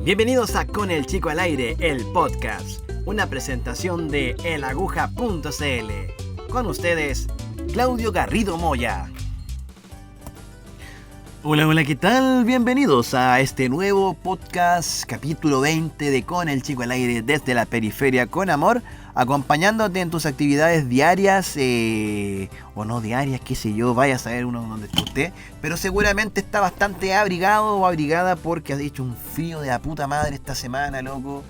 Bienvenidos a Con el Chico al Aire, el podcast, una presentación de elaguja.cl. Con ustedes, Claudio Garrido Moya. Hola, ¿qué tal? Bienvenidos a este nuevo podcast, capítulo 20 de Con el Chico al Aire desde la periferia con amor, acompañándote en tus actividades diarias o no diarias, qué sé yo, vaya a saber uno dónde está usted, pero seguramente está bastante abrigado o abrigada porque ha hecho un frío de la puta madre esta semana, loco.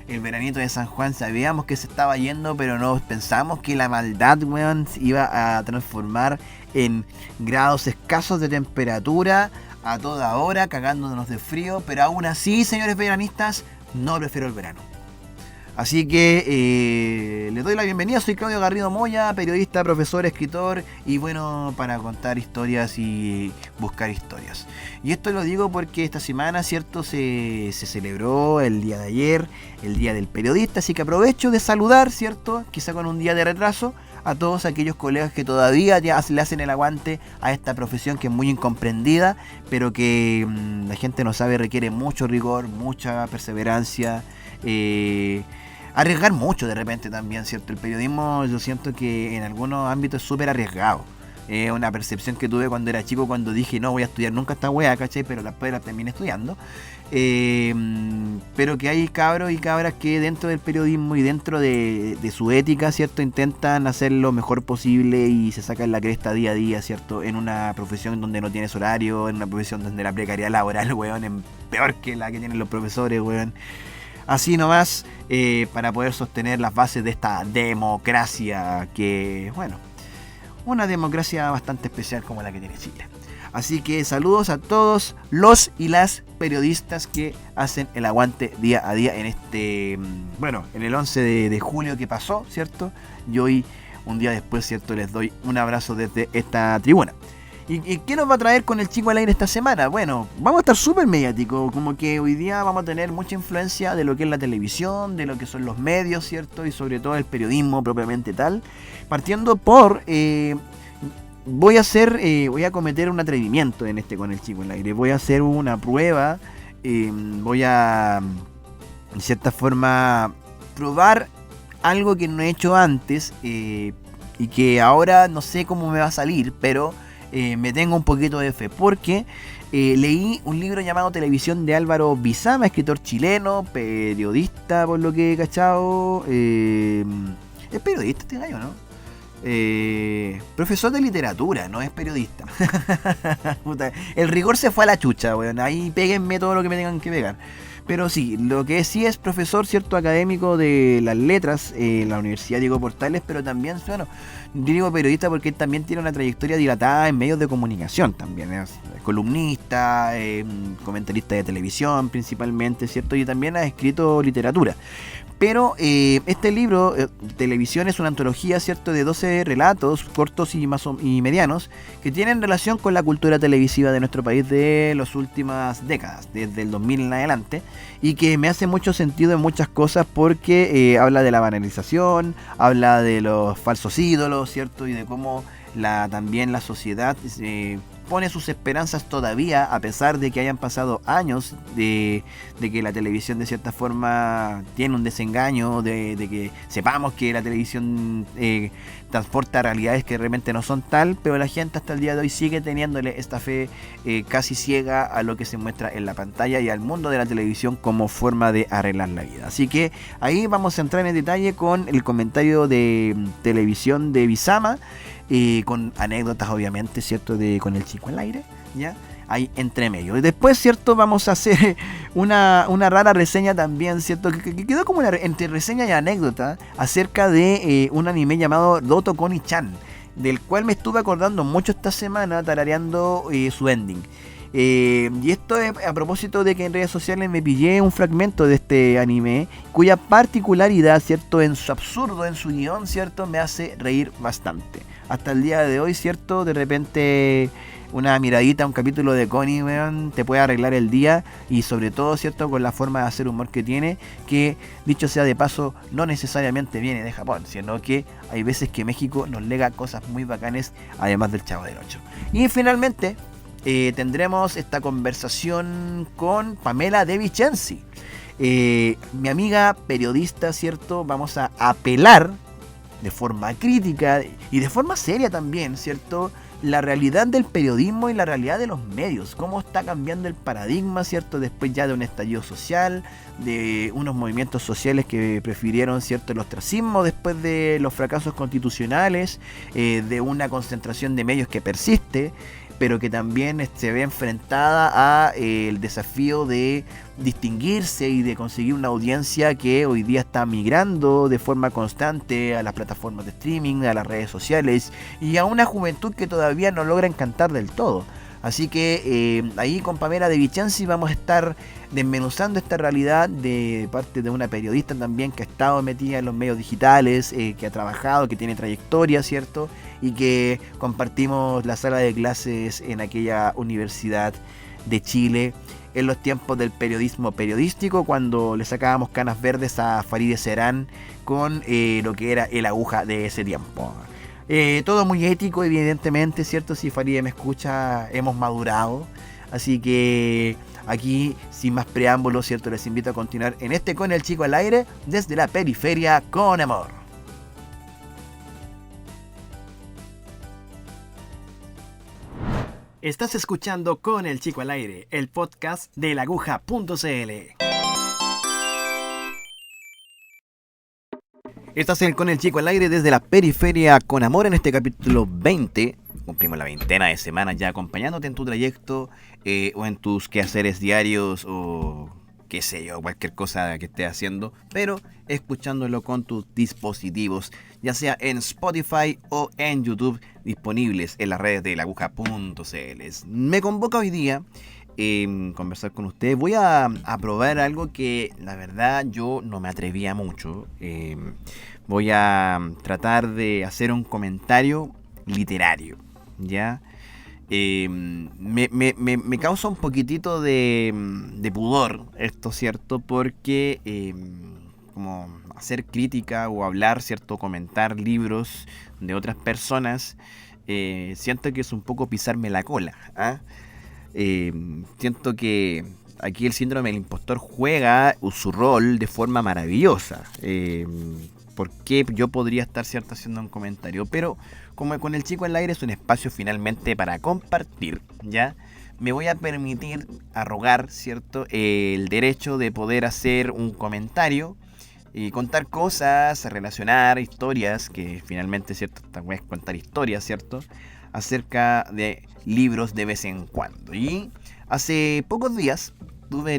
El veranito de San Juan sabíamos que se estaba yendo, pero no pensamos que la maldad, weón, se iba a transformar en grados escasos de temperatura a toda hora, cagándonos de frío, pero aún así, señores veranistas, no prefiero el verano. Así que les doy la bienvenida, soy Claudio Garrido Moya, periodista, profesor, escritor y bueno, para contar historias y buscar historias. Y esto lo digo porque esta semana, ¿cierto? Se celebró el día de ayer, el Día del Periodista, así que aprovecho de saludar, ¿cierto? Quizá con un día de retraso, a todos aquellos colegas que todavía le hacen el aguante a esta profesión que es muy incomprendida, pero que la gente no sabe, requiere mucho rigor, mucha perseverancia, arriesgar mucho de repente también, ¿cierto? El periodismo yo siento que en algunos ámbitos es súper arriesgado. Es una percepción que tuve cuando era chico, cuando dije no voy a estudiar nunca esta weá, ¿cachai? Pero después la terminé estudiando. Pero que hay cabros y cabras que dentro del periodismo y dentro de su ética, ¿cierto? Intentan hacer lo mejor posible y se sacan la cresta día a día, ¿cierto? En una profesión donde no tienes horario, en una profesión donde la precariedad laboral, weón, es peor que la que tienen los profesores, weón. Así nomás, para poder sostener las bases de esta democracia que, bueno, una democracia bastante especial como la que tiene Chile. Así que saludos a todos los y las periodistas que hacen el aguante día a día en este, bueno, en el 11 de julio que pasó, ¿cierto? Y hoy, un día después, ¿cierto? Les doy un abrazo desde esta tribuna. ¿Y qué nos va a traer Con el Chico al Aire esta semana? Bueno, vamos a estar súper mediáticos, como que hoy día vamos a tener mucha influencia de lo que es la televisión, de lo que son los medios, ¿cierto? Y sobre todo el periodismo propiamente tal. Partiendo por, voy a cometer un atrevimiento en este Con el Chico al Aire. Voy a hacer una prueba, voy a, en cierta forma, probar algo que no he hecho antes y que ahora no sé cómo me va a salir, pero me tengo un poquito de fe porque leí un libro llamado Televisión de Álvaro Bizama, escritor chileno, periodista por lo que he cachado, es periodista este gallo, ¿no? Profesor de literatura, no es periodista. Puta, el rigor se fue a la chucha, weón. Ahí péguenme todo lo que me tengan que pegar. Pero sí, lo que sí es profesor, cierto, académico de las letras en la Universidad Diego Portales, pero también, bueno, digo periodista porque él también tiene una trayectoria dilatada en medios de comunicación también. Es columnista, comentarista de televisión principalmente, cierto, y también ha escrito literatura. Pero este libro, Televisión, es una antología, ¿cierto?, de 12 relatos cortos y medianos que tienen relación con la cultura televisiva de nuestro país de las últimas décadas, desde el 2000 en adelante, y que me hace mucho sentido en muchas cosas porque habla de la banalización, habla de los falsos ídolos, ¿cierto?, y de cómo también la sociedad pone sus esperanzas todavía, a pesar de que hayan pasado años de que la televisión de cierta forma tiene un desengaño, de que sepamos que la televisión transporta realidades que realmente no son tal, pero la gente hasta el día de hoy sigue teniéndole esta fe casi ciega a lo que se muestra en la pantalla y al mundo de la televisión como forma de arreglar la vida. Así que ahí vamos a entrar en detalle con el comentario de Televisión de Bizama, con anécdotas obviamente, ¿cierto?, de Con el Chico al Aire, ¿ya? Ahí entre medio. Y después, ¿cierto?, vamos a hacer una rara reseña también, ¿cierto?, que quedó como entre reseña y anécdota acerca de un anime llamado Doto Koni-chan, del cual me estuve acordando mucho esta semana tarareando su ending. Y esto es a propósito de que en redes sociales me pillé un fragmento de este anime cuya particularidad, ¿cierto?, en su absurdo, en su guión, ¿cierto?, me hace reír bastante. Hasta el día de hoy, ¿cierto?, de repente una miradita a un capítulo de Connie, weón, te puede arreglar el día y sobre todo, ¿cierto?, con la forma de hacer humor que tiene, que dicho sea de paso, no necesariamente viene de Japón, sino que hay veces que México nos lega cosas muy bacanes, además del Chavo del Ocho. Y finalmente tendremos esta conversación con Pamela De Vicenzi. Mi amiga periodista, ¿cierto? Vamos a apelar de forma crítica y de forma seria también, ¿cierto? La realidad del periodismo y la realidad de los medios, cómo está cambiando el paradigma, ¿cierto? Después ya de un estallido social, de unos movimientos sociales que prefirieron, ¿cierto?, el ostracismo después de los fracasos constitucionales, de una concentración de medios que persiste, pero que también se ve enfrentada a el desafío de distinguirse y de conseguir una audiencia que hoy día está migrando de forma constante a las plataformas de streaming, a las redes sociales y a una juventud que todavía no logra encantar del todo. Así que ahí con Pamela De Vicenzi vamos a estar desmenuzando esta realidad de parte de una periodista también que ha estado metida en los medios digitales, que ha trabajado, que tiene trayectoria, ¿cierto? Y que compartimos la sala de clases en aquella universidad de Chile en los tiempos del periodismo periodístico, cuando le sacábamos canas verdes a Farideh Serán con lo que era el aguja de ese tiempo. Todo muy ético, evidentemente, ¿cierto? Si Farideh me escucha, hemos madurado. Así que aquí, sin más preámbulos, ¿cierto? Les invito a continuar en este Con el Chico al Aire, desde la periferia con amor. Estás escuchando Con el Chico al Aire, el podcast de laguja.cl. Estás con el Chico al Aire desde la periferia con amor en este capítulo 20. Cumplimos la veintena de semanas ya acompañándote en tu trayecto o en tus quehaceres diarios o qué sé yo, cualquier cosa que estés haciendo, pero escuchándolo con tus dispositivos, ya sea en Spotify o en YouTube, disponibles en las redes de laguja.cl. Me convoca hoy día conversar con ustedes. Voy a probar algo que la verdad yo no me atrevía mucho. Voy a tratar de hacer un comentario literario, ¿ya? Me causa un poquitito de pudor esto, ¿cierto? Porque como hacer crítica o hablar, ¿cierto? Comentar libros de otras personas, siento que es un poco pisarme la cola, ¿ah? Siento que aquí el síndrome del impostor juega su rol de forma maravillosa. Porque yo podría estar, ¿cierto?, haciendo un comentario, pero como con el Chico al Aire es un espacio finalmente para compartir, ¿ya? Me voy a permitir arrogar, ¿cierto?, el derecho de poder hacer un comentario y contar cosas, relacionar historias, que finalmente, ¿cierto?, también es contar historias, ¿cierto?, acerca de libros de vez en cuando. Y hace pocos días tuve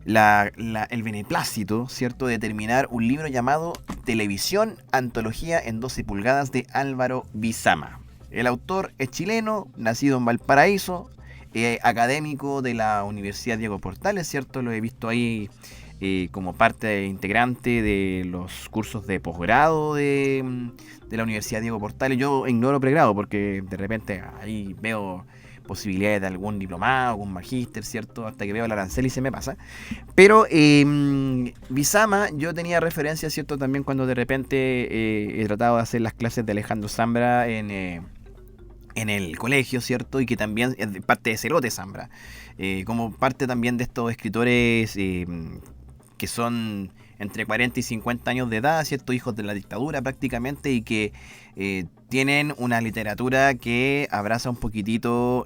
el beneplácito, ¿cierto?, de terminar un libro llamado Televisión, Antología en 12 pulgadas de Álvaro Bizama. El autor es chileno, nacido en Valparaíso, académico de la Universidad Diego Portales, ¿cierto? Lo he visto ahí como parte integrante de los cursos de posgrado de la Universidad Diego Portales. Yo ignoro pregrado porque de repente ahí veo posibilidades de algún diplomado, algún magíster, ¿cierto? Hasta que veo el arancel y se me pasa. Pero Bizama, yo tenía referencia, ¿cierto?, también cuando de repente he tratado de hacer las clases de Alejandro Zambra en el colegio, ¿cierto? Y que también es parte de Celote Zambra. Como parte también de estos escritores que son entre 40 y 50 años de edad, ¿cierto? Hijos de la dictadura prácticamente, y que tienen una literatura que abraza un poquitito,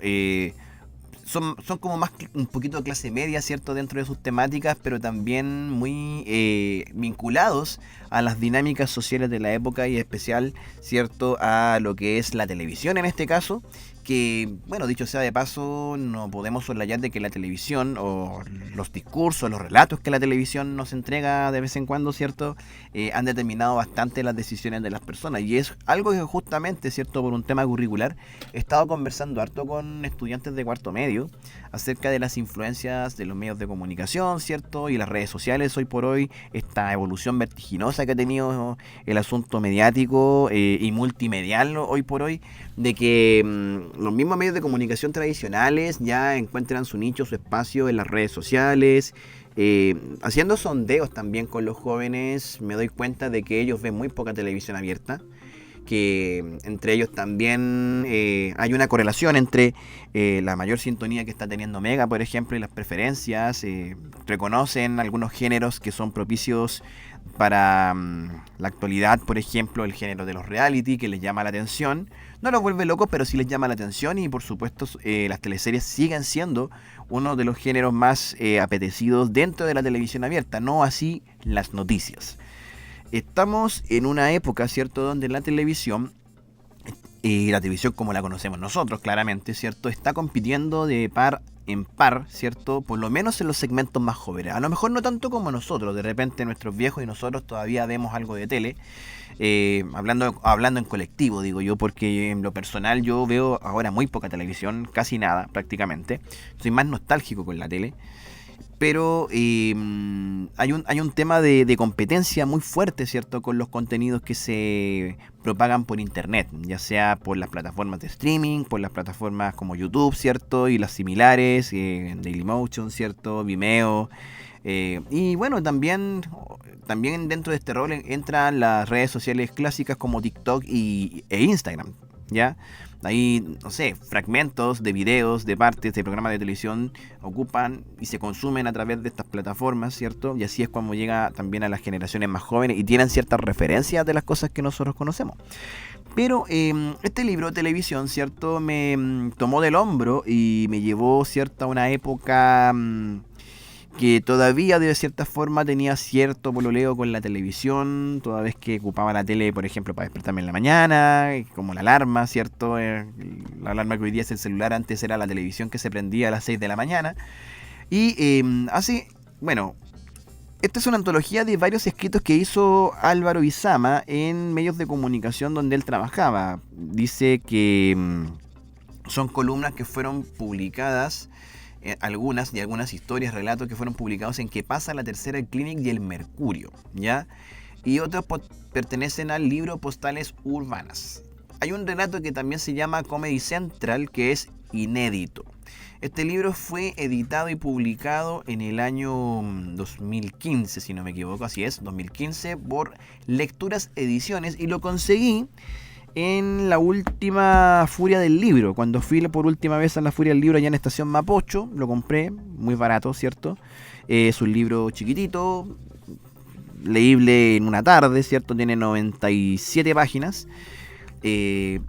son como más un poquito clase media, ¿cierto?, dentro de sus temáticas, pero también muy vinculados a las dinámicas sociales de la época y en especial, ¿cierto?, a lo que es la televisión en este caso, que, bueno, dicho sea de paso, no podemos soslayar de que la televisión o los discursos, los relatos que la televisión nos entrega de vez en cuando, ¿cierto?, han determinado bastante las decisiones de las personas. Y es algo que justamente, ¿cierto?, por un tema curricular, he estado conversando harto con estudiantes de cuarto medio acerca de las influencias de los medios de comunicación, ¿cierto?, y las redes sociales hoy por hoy, esta evolución vertiginosa que ha tenido el asunto mediático y multimedial hoy por hoy, de que los mismos medios de comunicación tradicionales ya encuentran su nicho, su espacio en las redes sociales. Haciendo sondeos también con los jóvenes, me doy cuenta de que ellos ven muy poca televisión abierta, que entre ellos también hay una correlación entre la mayor sintonía que está teniendo Mega, por ejemplo, y las preferencias. Reconocen algunos géneros que son propicios para la actualidad, por ejemplo, el género de los reality, que les llama la atención. No los vuelve locos, pero sí les llama la atención, y por supuesto las teleseries siguen siendo uno de los géneros más apetecidos dentro de la televisión abierta, no así las noticias. Estamos en una época, ¿cierto?, donde la televisión como la conocemos nosotros, claramente, ¿cierto?, está compitiendo de par en par, ¿cierto?, por lo menos en los segmentos más jóvenes. A lo mejor no tanto como nosotros, de repente nuestros viejos y nosotros todavía vemos algo de tele, hablando en colectivo, digo yo, porque en lo personal yo veo ahora muy poca televisión, casi nada, prácticamente. Soy más nostálgico con la tele. Pero hay un tema de competencia muy fuerte, ¿cierto?, con los contenidos que se propagan por internet, ya sea por las plataformas de streaming, por las plataformas como YouTube, ¿cierto?, y las similares, Dailymotion, ¿cierto?, Vimeo. Y bueno, también dentro de este rol entran las redes sociales clásicas como TikTok e Instagram, ¿ya? Ahí, no sé, fragmentos de videos, de partes de programas de televisión ocupan y se consumen a través de estas plataformas, ¿cierto? Y así es como llega también a las generaciones más jóvenes y tienen ciertas referencias de las cosas que nosotros conocemos. Pero este libro, Televisión, ¿cierto?, me tomó del hombro y me llevó, ¿cierto?, a una época que todavía de cierta forma tenía cierto pololeo con la televisión, toda vez que ocupaba la tele, por ejemplo, para despertarme en la mañana, como la alarma, ¿cierto? La alarma que hoy día es el celular, antes era la televisión que se prendía a las 6 de la mañana. Y bueno, esta es una antología de varios escritos que hizo Álvaro Izama en medios de comunicación donde él trabajaba. Dice que son columnas que fueron publicadas, algunas historias, relatos que fueron publicados en ¿Qué pasa?, La Tercera, El Clinic y El Mercurio, ¿ya? Y otros pertenecen al libro Postales Urbanas. Hay un relato que también se llama Comedy Central, que es inédito. Este libro fue editado y publicado en el año 2015, si no me equivoco, así es, 2015, por Lecturas Ediciones, y lo conseguí en la última Furia del Libro. Cuando fui por última vez a la Furia del Libro allá en Estación Mapocho, lo compré, muy barato, ¿cierto? Es un libro chiquitito, leíble en una tarde, ¿cierto? Tiene 97 páginas y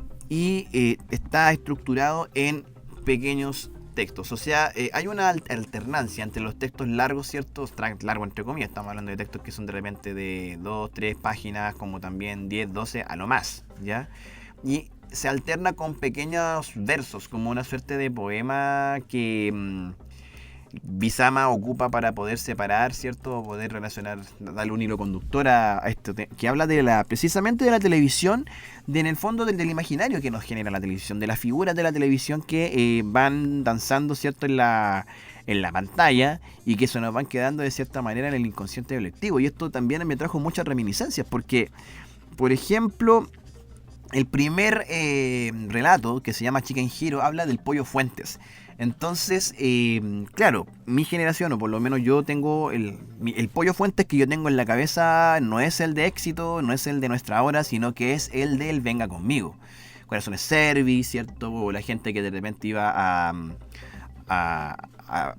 está estructurado en pequeños textos. O sea, hay una alternancia entre los textos largos, ¿cierto? Largo entre comillas, estamos hablando de textos que son de repente de 2, 3 páginas, como también 10, 12 a lo más, ¿ya? Y se alterna con pequeños versos, como una suerte de poema que Bizama ocupa para poder separar, ¿cierto? Poder relacionar, darle un hilo conductor a esto, que habla precisamente de la televisión, en el fondo del imaginario que nos genera la televisión, de las figuras de la televisión que van danzando, ¿cierto?, en la pantalla, y que se nos van quedando de cierta manera en el inconsciente colectivo. Y esto también me trajo muchas reminiscencias, porque, por ejemplo, el primer relato, que se llama Chicken Hero, habla del Pollo Fuentes. Entonces, claro, mi generación, o por lo menos yo tengo el Pollo Fuentes que yo tengo en la cabeza, no es el de Éxito, no es el de Nuestra Hora, sino que es el del Venga Conmigo. Corazones Service, ¿cierto? O la gente que de repente iba a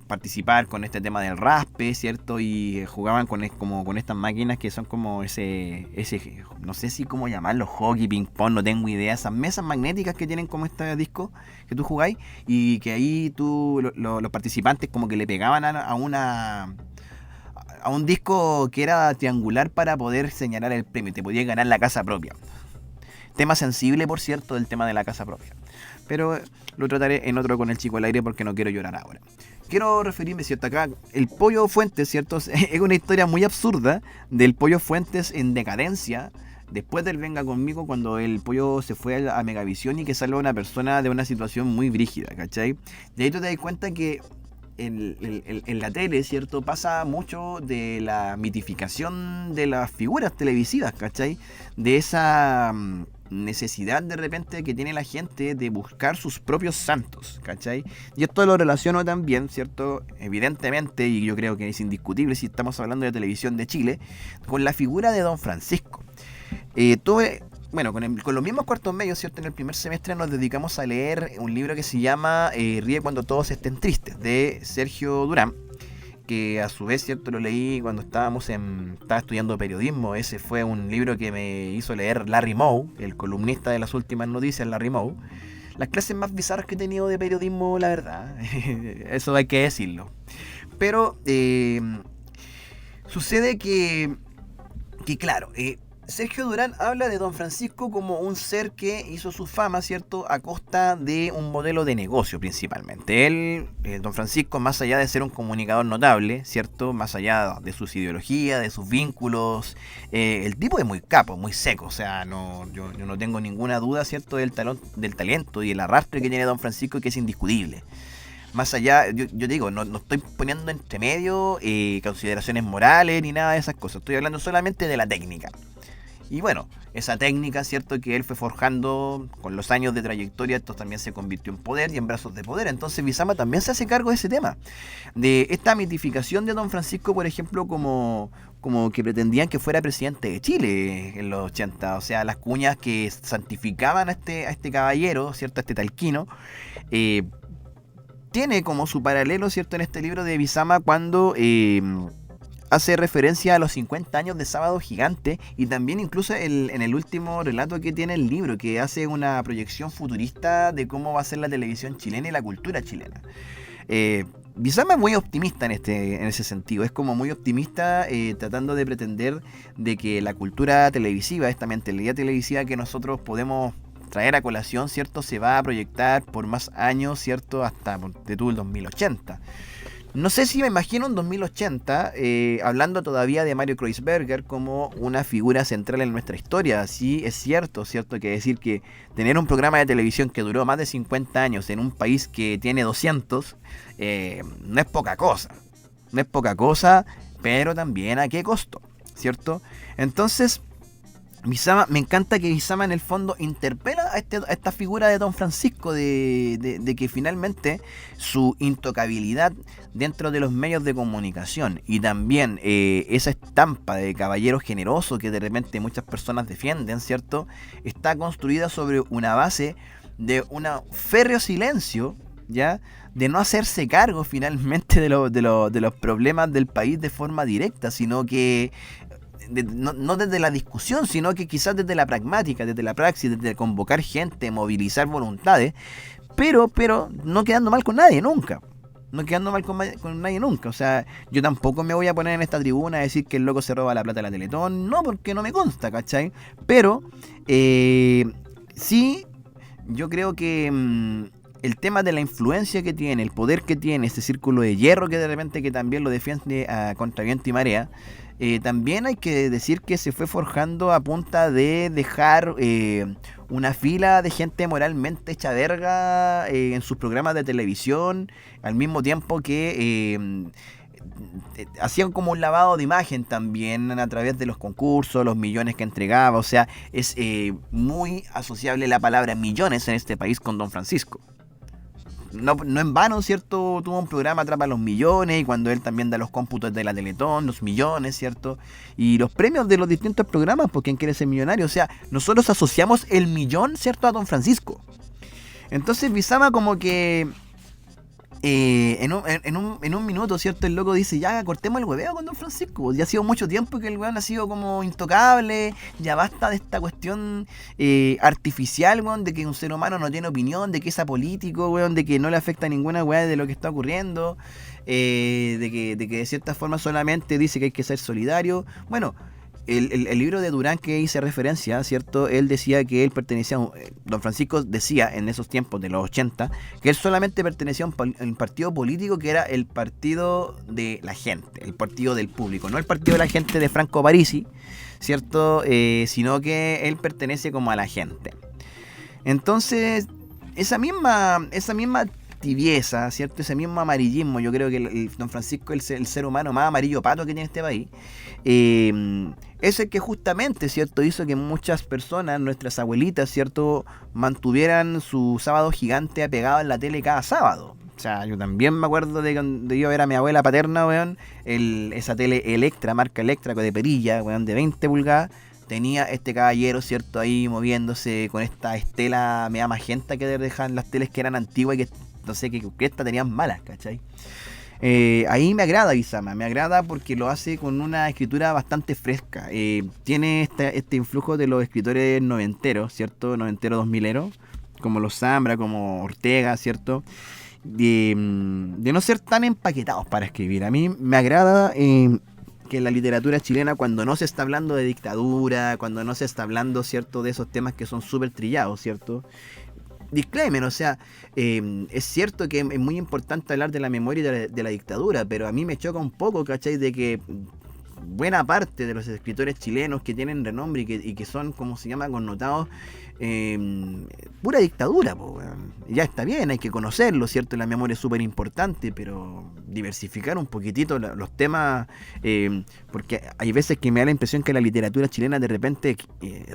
participar con este tema del raspe, ¿cierto? Y jugaban con estas máquinas que son como ese no sé si cómo llamarlo, hockey, ping pong, no tengo idea, esas mesas magnéticas que tienen como este disco que tú jugáis, y que ahí los participantes como que le pegaban a un disco que era triangular para poder señalar el premio, te podías ganar la casa propia. Tema sensible, por cierto, del tema de la casa propia. Pero lo trataré en otro Con el Chico al Aire, porque no quiero llorar ahora. Quiero referirme, ¿cierto? Acá, el Pollo Fuentes, ¿cierto? Es una historia muy absurda del Pollo Fuentes en decadencia, después del Venga Conmigo, cuando el pollo se fue a Megavisión y que salva a una persona de una situación muy brígida, ¿cachai? De ahí tú te das cuenta que en la tele, ¿cierto?, pasa mucho de la mitificación de las figuras televisivas, ¿cachai? De esa necesidad de repente que tiene la gente de buscar sus propios santos, ¿cachai? Y esto lo relaciono también, ¿cierto?, evidentemente, y yo creo que es indiscutible si estamos hablando de televisión de Chile, con la figura de Don Francisco. bueno, con los mismos cuartos medios, ¿cierto? En el primer semestre nos dedicamos a leer un libro que se llama Ríe cuando todos estén tristes, de Sergio Durán, que a su vez, ¿cierto? Lo leí cuando estaba estudiando periodismo. Ese fue un libro que me hizo leer Larry Moe, el columnista de las últimas noticias, Larry Moe. Las clases más bizarras que he tenido de periodismo, la verdad. Eso hay que decirlo. Pero sucede que claro, Sergio Durán habla de Don Francisco como un ser que hizo su fama, ¿cierto?, a costa de un modelo de negocio principalmente. Él, Don Francisco, más allá de ser un comunicador notable, ¿cierto?, más allá de sus ideologías, de sus vínculos, el tipo es muy capo, muy seco. O sea, yo no tengo ninguna duda, ¿cierto?, del talento y el arrastre que tiene Don Francisco, que es indiscutible. Más allá, yo digo, no estoy poniendo entre medio consideraciones morales ni nada de esas cosas. Estoy hablando solamente de la técnica. Y bueno, esa técnica, ¿cierto?, que él fue forjando con los años de trayectoria, esto también se convirtió en poder y en brazos de poder. Entonces Bizama también se hace cargo de ese tema, de esta mitificación de Don Francisco, por ejemplo, como que pretendían que fuera presidente de Chile en los 80. O sea, las cuñas que santificaban a este caballero, ¿cierto?, a este talquino, tiene como su paralelo, ¿cierto?, en este libro de Bizama cuando hace referencia a los 50 años de Sábado Gigante, y también incluso en el último relato que tiene el libro, que hace una proyección futurista de cómo va a ser la televisión chilena y la cultura chilena. Bizama es muy optimista en ese sentido, es como muy optimista, tratando de pretender de que la cultura televisiva, esta mentalidad televisiva que nosotros podemos traer a colación, ¿cierto?, se va a proyectar por más años, ¿cierto?, hasta el 2080. No sé si me imagino un 2080 hablando todavía de Mario Kreuzberger como una figura central en nuestra historia. Sí, es cierto que decir que tener un programa de televisión que duró más de 50 años en un país que tiene 200 no es poca cosa. No es poca cosa, pero también a qué costo, ¿cierto? Entonces, Bizama, me encanta que Bizama en el fondo interpela a esta figura de Don Francisco, de que finalmente su intocabilidad dentro de los medios de comunicación y también esa estampa de caballero generoso que de repente muchas personas defienden, ¿cierto?, está construida sobre una base de un férreo silencio, ¿ya?, de no hacerse cargo finalmente de los problemas del país de forma directa, sino que no desde la discusión, sino que quizás desde la pragmática, desde la praxis, desde convocar gente, movilizar voluntades, pero no quedando mal con nadie nunca. No quedando mal con nadie nunca. O sea, yo tampoco me voy a poner en esta tribuna a decir que el loco se roba la plata de la Teletón. No, porque no me consta, ¿cachai? Pero sí, yo creo que el tema de la influencia que tiene, el poder que tiene, este círculo de hierro que de repente que también lo defiende contra viento y marea, también hay que decir que se fue forjando a punta de dejar una fila de gente moralmente hecha verga en sus programas de televisión, al mismo tiempo que hacían como un lavado de imagen también a través de los concursos, los millones que entregaba. O sea, es muy asociable la palabra millones en este país con Don Francisco. No en vano, ¿cierto? Tuvo un programa Atrapa los Millones, y cuando él también da los cómputos de la Teletón, los millones, ¿cierto? Y los premios de los distintos programas, por ¿Quién quiere ser millonario? O sea, nosotros asociamos el millón, ¿cierto?, a Don Francisco. Entonces Bizama como que en un minuto, ¿cierto?, el loco dice, ya cortemos el hueveo con Don Francisco. Ya ha sido mucho tiempo que el weón ha sido como intocable, ya basta de esta cuestión artificial, weón, de que un ser humano no tiene opinión, de que es apolítico, weón, de que no le afecta a ninguna weá de lo que está ocurriendo, de que de cierta forma solamente dice que hay que ser solidario. Bueno, el libro de Durán que hice referencia, ¿cierto? Él decía que él pertenecía Don Francisco decía en esos tiempos de los 80 que él solamente pertenecía a un partido político que era el partido de la gente, el partido del público, no el partido de la gente de Franco Parisi, ¿cierto? Sino que él pertenece como a la gente. Entonces, esa misma tibieza, ¿cierto? Ese mismo amarillismo, yo creo que Don Francisco es el ser humano más amarillo pato que tiene este país, es el que justamente, ¿cierto?, hizo que muchas personas, nuestras abuelitas, ¿cierto?, mantuvieran su Sábado Gigante apegado en la tele cada sábado. O sea, yo también me acuerdo de yo ver a mi abuela paterna, weón, esa tele Electra, marca Electra, de perilla, weón, de 20 pulgadas, tenía este caballero, ¿cierto? Ahí moviéndose con esta estela media magenta que dejan las teles que eran antiguas y que no sé qué cresta tenían malas, ¿cachai? Ahí me agrada Bizama, me agrada porque lo hace con una escritura bastante fresca. Tiene este influjo de los escritores noventeros, ¿cierto? Noventero 2000ero, como los Zambra, como Ortega, ¿cierto? De no ser tan empaquetados para escribir. A mí me agrada que en la literatura chilena, cuando no se está hablando de dictadura, cuando no se está hablando, ¿cierto?, de esos temas que son súper trillados, ¿cierto? Disclaimer, o sea, es cierto que es muy importante hablar de la memoria y de la dictadura, pero a mí me choca un poco, ¿cachai?, de que buena parte de los escritores chilenos que tienen renombre y que son, como se llama, connotados, pura dictadura, po, weón. Ya está bien, hay que conocerlo, ¿cierto? La memoria es súper importante, pero diversificar un poquitito los temas, porque hay veces que me da la impresión que la literatura chilena de repente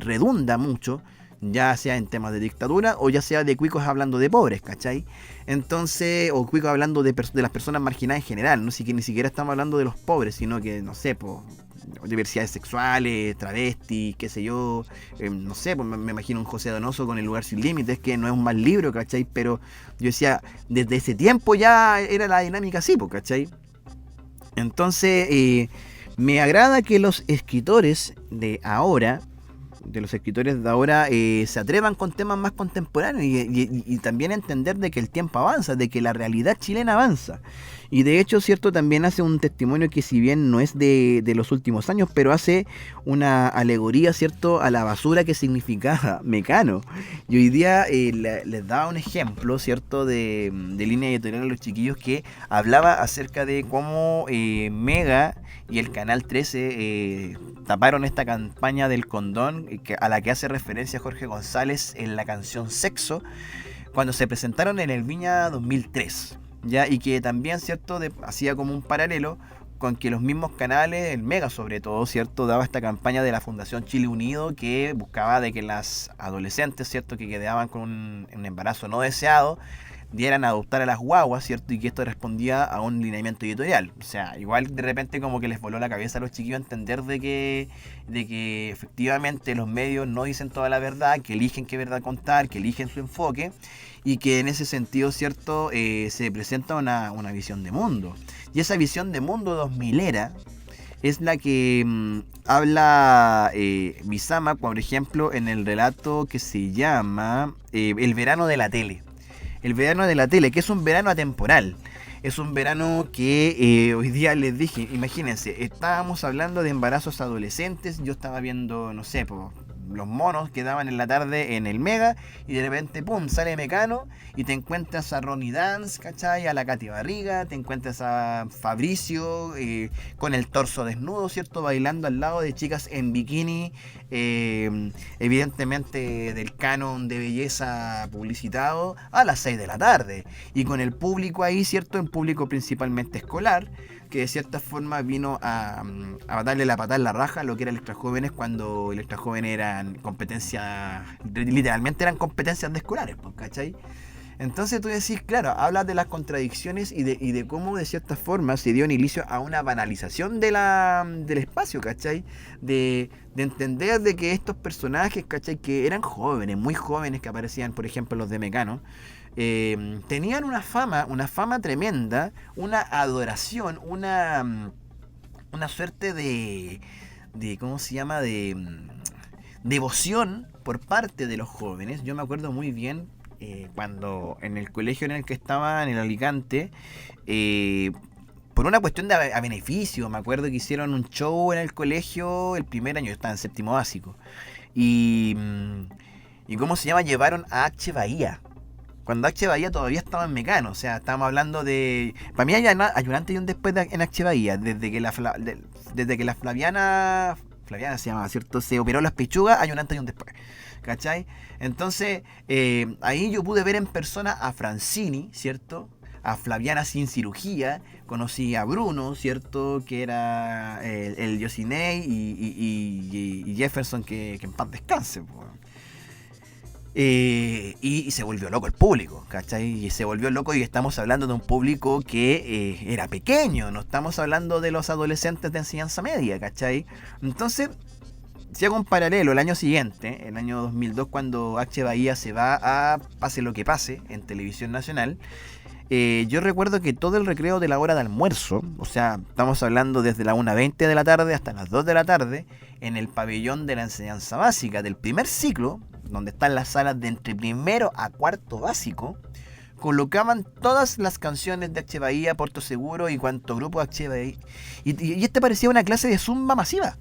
redunda mucho, ya sea en temas de dictadura o ya sea de cuicos hablando de pobres, ¿cachai? Entonces, o cuicos hablando de las personas marginadas en general, no sé, que ni siquiera estamos hablando de los pobres, sino que, no sé, pues, diversidades sexuales, travestis, qué sé yo, no sé, pues me imagino un José Donoso con El lugar sin límites, que no es un mal libro, ¿cachai? Pero yo decía, desde ese tiempo ya era la dinámica así, pues, ¿cachai? Entonces, me agrada que los escritores de ahora se atrevan con temas más contemporáneos y también entender de que el tiempo avanza, de que la realidad chilena avanza. Y de hecho, cierto, también hace un testimonio que si bien no es de los últimos años, pero hace una alegoría, cierto, a la basura que significaba Mecano. Y hoy día les daba un ejemplo, cierto, de línea editorial a los chiquillos que hablaba acerca de cómo Mega y el Canal 13 taparon esta campaña del condón a la que hace referencia Jorge González en la canción Sexo, cuando se presentaron en el Viña 2003, ¿ya? Y que también, ¿cierto?, hacía como un paralelo con que los mismos canales, el Mega sobre todo, ¿cierto?, daba esta campaña de la Fundación Chile Unido que buscaba de que las adolescentes, ¿cierto?, que quedaban con un embarazo no deseado, dieran a adoptar a las guaguas, ¿cierto? Y que esto respondía a un lineamiento editorial. O sea, igual de repente como que les voló la cabeza a los chiquillos entender de que efectivamente los medios no dicen toda la verdad, que eligen qué verdad contar, que eligen su enfoque, y que en ese sentido, ¿cierto?, se presenta una visión de mundo. Y esa visión de mundo 2000era es la que habla Bizama, por ejemplo, en el relato que se llama El verano de la tele. El verano de la tele, que es un verano atemporal. Es un verano que hoy día les dije, imagínense, estábamos hablando de embarazos adolescentes, yo estaba viendo, no sé, los monos que daban en la tarde en el Mega, y de repente, pum, sale Mecano, y te encuentras a Ronnie Dance, ¿cachai? A la Katy Barriga, te encuentras a Fabricio con el torso desnudo, ¿cierto? Bailando al lado de chicas en bikini, evidentemente del canon de belleza publicitado, a las 6 de la tarde, y con el público ahí, ¿cierto? Un público principalmente escolar, que de cierta forma vino a darle la patada en la raja a lo que era el Extra Jóvenes, cuando el Extra Jóvenes eran competencias, literalmente eran competencias de escolares, ¿cachai? Entonces tú decís, claro, hablas de las contradicciones y de cómo de cierta forma se dio un inicio a una banalización del espacio, ¿cachai? De entender de que estos personajes, ¿cachai?, que eran jóvenes, muy jóvenes, que aparecían, por ejemplo, los de Mecano, tenían una fama tremenda, una adoración, una suerte de ¿cómo se llama?, de devoción por parte de los jóvenes. Yo me acuerdo muy bien cuando en el colegio en el que estaba, en el Alicante, por una cuestión a beneficio, me acuerdo que hicieron un show en el colegio el primer año, yo estaba en séptimo básico, y ¿cómo se llama?, llevaron a H. Bahía. Cuando H. Bahía todavía estaba en Mecano, o sea, estábamos hablando de... Para mí hay un antes y un después en H. Bahía, desde que la Flaviana se llama, ¿cierto?, se operó las pechugas, hay un antes y un después, ¿cachai? Entonces, ahí yo pude ver en persona a Francini, ¿cierto?, a Flaviana sin cirugía, conocí a Bruno, ¿cierto?, que era el Yosinei, y Jefferson, que en paz descanse, pues. Y se volvió loco el público, ¿cachai? Y se volvió loco, y estamos hablando de un público que era pequeño, no estamos hablando de los adolescentes de enseñanza media, ¿cachai? Entonces, si hago un paralelo, el año siguiente, el año 2002, cuando H. Bahía se va a Pase lo que pase en Televisión Nacional, yo recuerdo que todo el recreo de la hora de almuerzo, o sea, estamos hablando desde la 1:20 de la tarde hasta las 2 de la tarde, en el pabellón de la enseñanza básica del primer ciclo, donde están las salas de entre primero a cuarto básico, colocaban todas las canciones de H. Bahía, Puerto Seguro y cuanto grupo de H. Bahía. Y este parecía una clase de zumba masiva.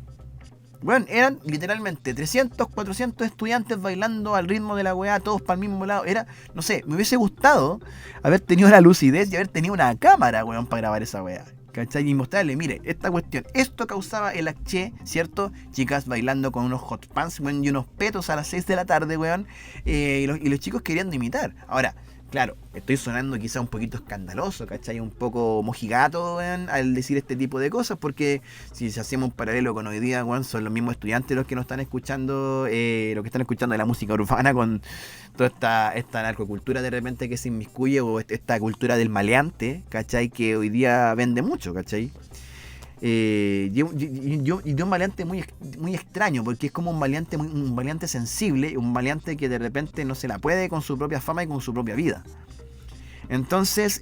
Bueno, eran literalmente 300, 400 estudiantes bailando al ritmo de la weá, todos para el mismo lado. Era, no sé, me hubiese gustado haber tenido la lucidez y haber tenido una cámara, weón, para grabar esa weá. ¿Cachai? Y mostrarle, mire, esta cuestión, esto causaba el H, ¿cierto? Chicas bailando con unos hot pants, weón, y unos petos a las 6 de la tarde, weón. Y los chicos queriendo imitar. Ahora, claro, estoy sonando quizá un poquito escandaloso, ¿cachai? Un poco mojigato, weón, al decir este tipo de cosas, porque si hacemos un paralelo con hoy día, weón, son los mismos estudiantes los que nos están escuchando, los que están escuchando de la música urbana con toda esta narcocultura de repente que se inmiscuye, o esta cultura del maleante, ¿cachai? Que hoy día vende mucho, ¿cachai? Y un maleante muy extraño, porque es como un maleante sensible, un maleante que de repente no se la puede con su propia fama y con su propia vida. Entonces,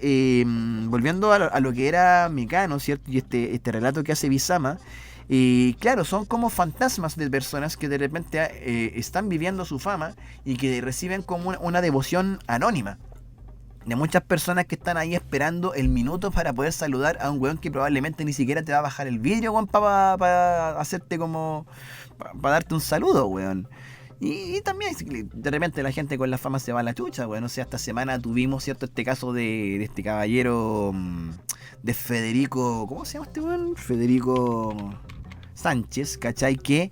volviendo a lo que era Mecano, ¿cierto? Y este relato que hace Bizama, claro, son como fantasmas de personas que de repente están viviendo su fama y que reciben como una devoción anónima de muchas personas que están ahí esperando el minuto para poder saludar a un weón que probablemente ni siquiera te va a bajar el vidrio, weón, para hacerte como... para darte un saludo, weón. Y también de repente la gente con la fama se va a la chucha, weón. O sea, esta semana tuvimos, ¿cierto?, este caso de este caballero, de Federico... ¿Cómo se llama este weón? Federico Sánchez, ¿cachai? Que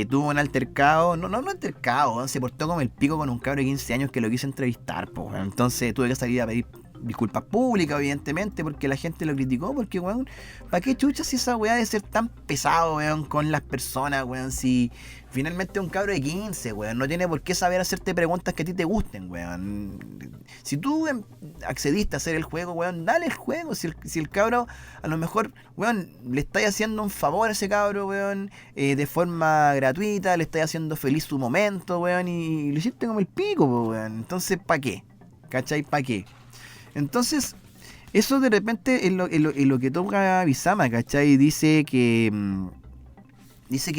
tuvo un altercado, no altercado, se portó como el pico con un cabro de 15 años que lo quiso entrevistar, pues. Entonces tuve que salir a pedir disculpas públicas, evidentemente, porque la gente lo criticó, porque, weón, ¿para qué chucha si esa weá de ser tan pesado, weón, con las personas, weón? Si finalmente es un cabro de 15, weón, no tiene por qué saber hacerte preguntas que a ti te gusten, weón. Si tú accediste a hacer el juego, weón, dale el juego. Si el cabro, a lo mejor, weón, le estáis haciendo un favor a ese cabro, weón, de forma gratuita, le estáis haciendo feliz su momento, weón, y lo hiciste como el pico, weón. Entonces, ¿para qué? ¿Cachai? ¿Para qué? Entonces, eso de repente es lo que toca Bizama, ¿cachai? Dice que,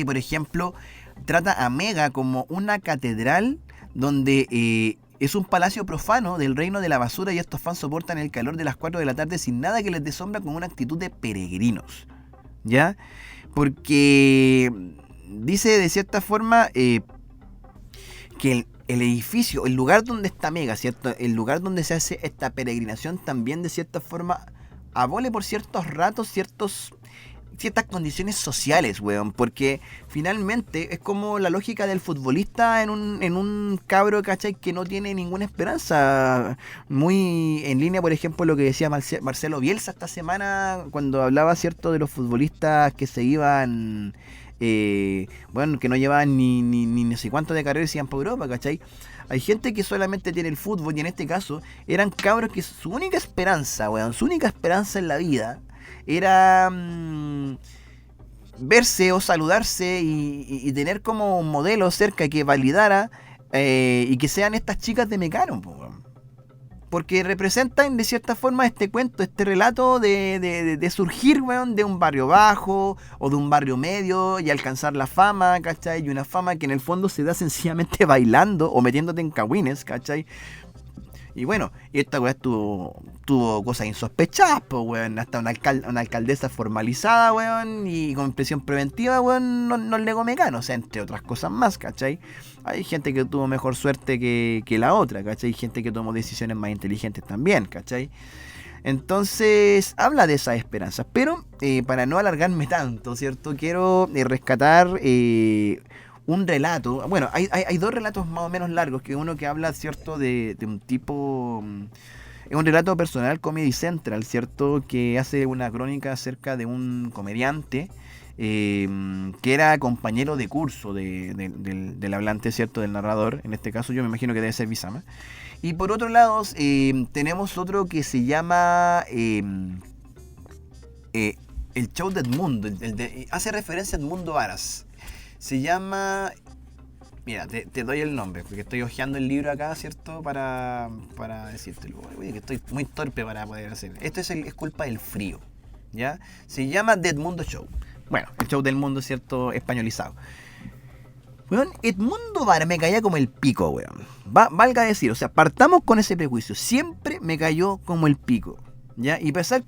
por ejemplo, trata a Mega como una catedral donde es un palacio profano del reino de la basura y estos fans soportan el calor de las 4 de la tarde sin nada que les dé sombra, con una actitud de peregrinos, ¿ya? Porque dice de cierta forma que el edificio, el lugar donde está Mega, ¿cierto? El lugar donde se hace esta peregrinación también de cierta forma abole por ciertos ratos ciertas condiciones sociales, weón, porque finalmente es como la lógica del futbolista en un cabro, ¿cachai? Que no tiene ninguna esperanza, muy en línea, por ejemplo, lo que decía Marcelo Bielsa esta semana cuando hablaba, ¿cierto?, de los futbolistas que se iban... bueno, que no llevaban ni no sé cuánto de carrera y se iban por Europa, ¿cachai? Hay gente que solamente tiene el fútbol y en este caso eran cabros que su única esperanza, weón, su única esperanza en la vida era verse o saludarse y tener como un modelo cerca que validara y que sean estas chicas de Mecano, weón. Porque representan de cierta forma este cuento, este relato de surgir, weón, de un barrio bajo o de un barrio medio y alcanzar la fama, ¿cachai? Y una fama que en el fondo se da sencillamente bailando o metiéndote en cagüines, ¿cachai? Y bueno, esta weá tuvo cosas insospechadas, pues, weón. Hasta una alcaldesa formalizada, weón, y con prisión preventiva, weón, no legó Mecano, o sea, entre otras cosas más, ¿cachai? Hay gente que tuvo mejor suerte que la otra, ¿cachai? Hay gente que tomó decisiones más inteligentes también, ¿cachai? Entonces, habla de esas esperanzas. Pero, para no alargarme tanto, ¿cierto? Quiero rescatar un relato. Bueno, hay dos relatos más o menos largos, que uno que habla, ¿cierto?, de un tipo... Es un relato personal, Comedy Central, ¿cierto?, que hace una crónica acerca de un comediante que era compañero de curso del hablante, ¿cierto?, del narrador. En este caso yo me imagino que debe ser Bizama. Y por otro lado, tenemos otro que se llama el show de Edmundo. Hace referencia a Edmundo Varas. Se llama... Mira, te doy el nombre, porque estoy hojeando el libro acá, ¿cierto? Para decírtelo. Oye, que estoy muy torpe para poder hacer. Esto es culpa del frío, ¿ya? Se llama The Edmundo Show. Bueno, el show del mundo, ¿cierto? Españolizado. Weón, Edmundo Vara me caía como el pico, weón. Valga decir, o sea, partamos con ese prejuicio. Siempre me cayó como el pico, ¿ya? Y a pesar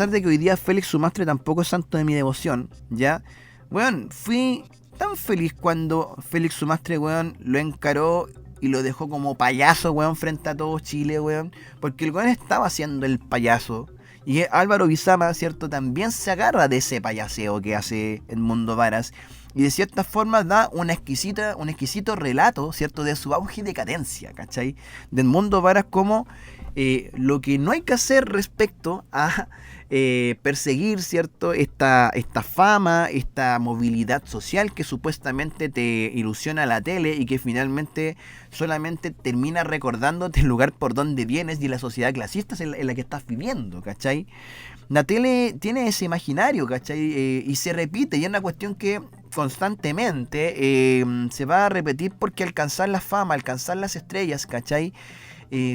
de que hoy día Félix Sumastre tampoco es santo de mi devoción, ¿ya? Weón, fui tan feliz cuando Félix Sumastre, weón, lo encaró y lo dejó como payaso, weón, frente a todo Chile, weón. Porque el weón estaba haciendo el payaso. Y Álvaro Bizama, ¿cierto? También se agarra de ese payaseo que hace Edmundo Varas. Y de cierta forma da un exquisito relato, ¿cierto? De su auge y decadencia, ¿cachai? De Edmundo Varas como lo que no hay que hacer respecto a perseguir, ¿cierto? Esta fama, esta movilidad social que supuestamente te ilusiona la tele y que finalmente solamente termina recordándote el lugar por donde vienes y la sociedad clasista en la que estás viviendo, ¿cachai? La tele tiene ese imaginario, ¿cachai? Y se repite, y es una cuestión que constantemente se va a repetir porque alcanzar la fama, alcanzar las estrellas, ¿cachai?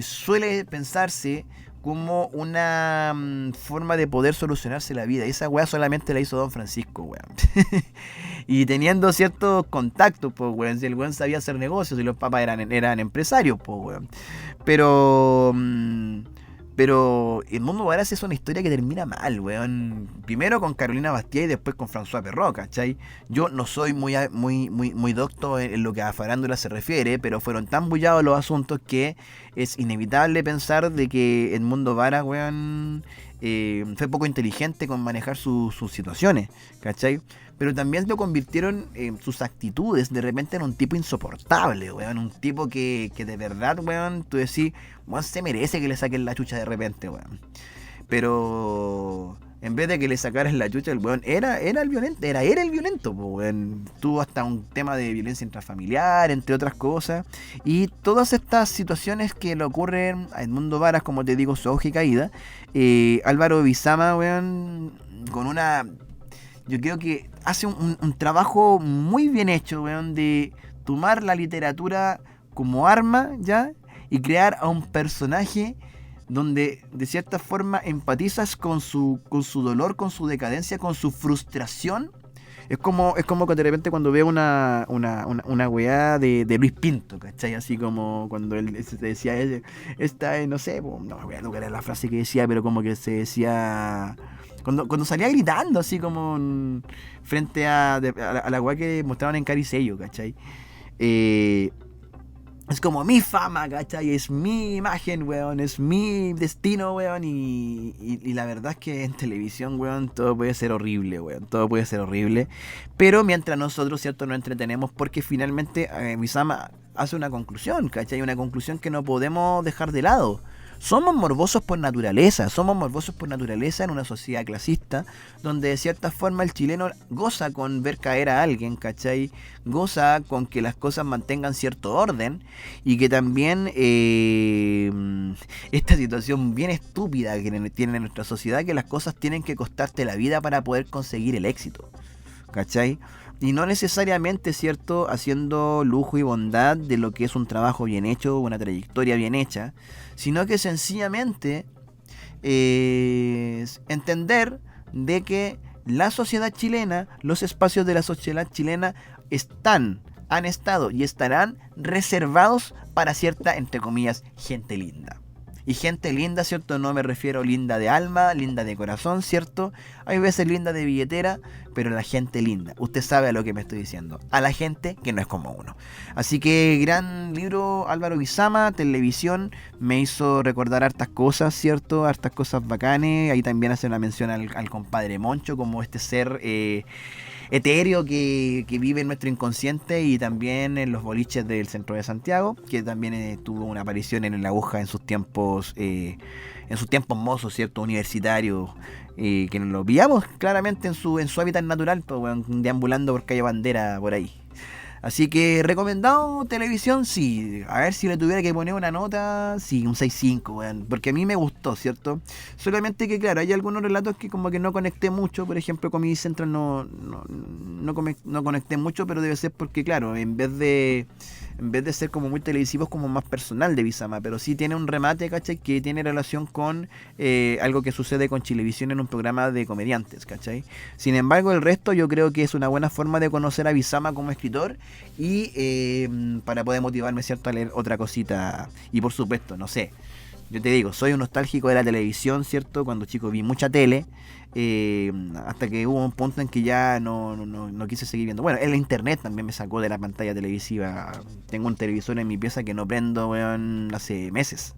Suele pensarse como una forma de poder solucionarse la vida. Y esa weá solamente la hizo Don Francisco, weón. Y teniendo ciertos contactos, pues, weón. Si el weón sabía hacer negocios y los papás eran empresarios, pues, weón. Pero... Pero el mundo Varas es una historia que termina mal, weón. Primero con Carolina Bastiá y después con François Perrot, ¿cachai? Yo no soy muy docto en lo que a farándula se refiere, pero fueron tan bullados los asuntos que es inevitable pensar de que el mundo Varas, weón, fue poco inteligente con manejar sus situaciones, ¿cachai? Pero también lo convirtieron sus actitudes de repente en un tipo insoportable, weón. Un tipo que de verdad, weón, tú decís, weón, se merece que le saquen la chucha de repente, weón. Pero en vez de que le sacaran la chucha, el weón era el violento, era el violento, weón. Tuvo hasta un tema de violencia intrafamiliar, entre otras cosas. Y todas estas situaciones que le ocurren a Edmundo Varas, como te digo, su auge y caída, Álvaro Bizama, weón, con una... Yo creo que hace un trabajo muy bien hecho, weón, de tomar la literatura como arma, ¿ya? Y crear a un personaje donde de cierta forma empatizas con su dolor, con su decadencia, con su frustración. Es como que de repente cuando veo una weá de Luis Pinto, ¿cachai? Así como cuando él decía, esta no sé, no me voy a tocar la frase que decía, pero como que se decía... Cuando salía gritando así como frente a la weá que mostraban en Caricello, ¿cachai? Es como mi fama, ¿cachai? Es mi imagen, weón, es mi destino, weón, y la verdad es que en televisión, weón, todo puede ser horrible, weón, todo puede ser horrible, pero mientras nosotros, ¿cierto?, nos entretenemos porque finalmente Bizama hace una conclusión, ¿cachai? Una conclusión que no podemos dejar de lado. Somos morbosos por naturaleza en una sociedad clasista donde de cierta forma el chileno goza con ver caer a alguien, ¿cachai? Goza con que las cosas mantengan cierto orden y que también esta situación bien estúpida que tiene nuestra sociedad, que las cosas tienen que costarte la vida para poder conseguir el éxito, ¿cachai? Y no necesariamente, ¿cierto?, haciendo lujo y bondad de lo que es un trabajo bien hecho, una trayectoria bien hecha, sino que sencillamente entender de que la sociedad chilena, los espacios de la sociedad chilena han estado y estarán reservados para cierta, entre comillas, gente linda. Y gente linda, ¿cierto? No me refiero linda de alma, linda de corazón, ¿cierto? Hay veces linda de billetera, pero la gente linda. Usted sabe a lo que me estoy diciendo. A la gente que no es como uno. Así que gran libro, Álvaro Bizama, televisión, me hizo recordar hartas cosas, ¿cierto? Hartas cosas bacanes. Ahí también hace una mención al compadre Moncho como este ser etéreo que vive en nuestro inconsciente y también en los boliches del centro de Santiago, que también tuvo una aparición en la aguja en sus tiempos mozos, ¿cierto? Universitarios, que lo pillamos claramente en su hábitat natural, pues, bueno, deambulando por calle Bandera por ahí. Así que recomendado televisión, sí. A ver si le tuviera que poner una nota, sí, un 6.5, weón. Porque a mí me gustó, ¿cierto? Solamente que, claro, hay algunos relatos que como que no conecté mucho. Por ejemplo, Comedy Central no conecté mucho, pero debe ser porque, claro, en vez de ser como muy televisivo, es como más personal de Bizama. Pero sí tiene un remate, ¿cachai? Que tiene relación con algo que sucede con Chilevisión en un programa de comediantes, ¿cachai? Sin embargo, el resto yo creo que es una buena forma de conocer a Bizama como escritor y para poder motivarme, ¿cierto?, a leer otra cosita. Y por supuesto, no sé, yo te digo, soy un nostálgico de la televisión, ¿cierto? Cuando chico vi mucha tele, hasta que hubo un punto en que ya no quise seguir viendo. Bueno, el internet también me sacó de la pantalla televisiva. Tengo un televisor en mi pieza que no prendo, weón, hace meses.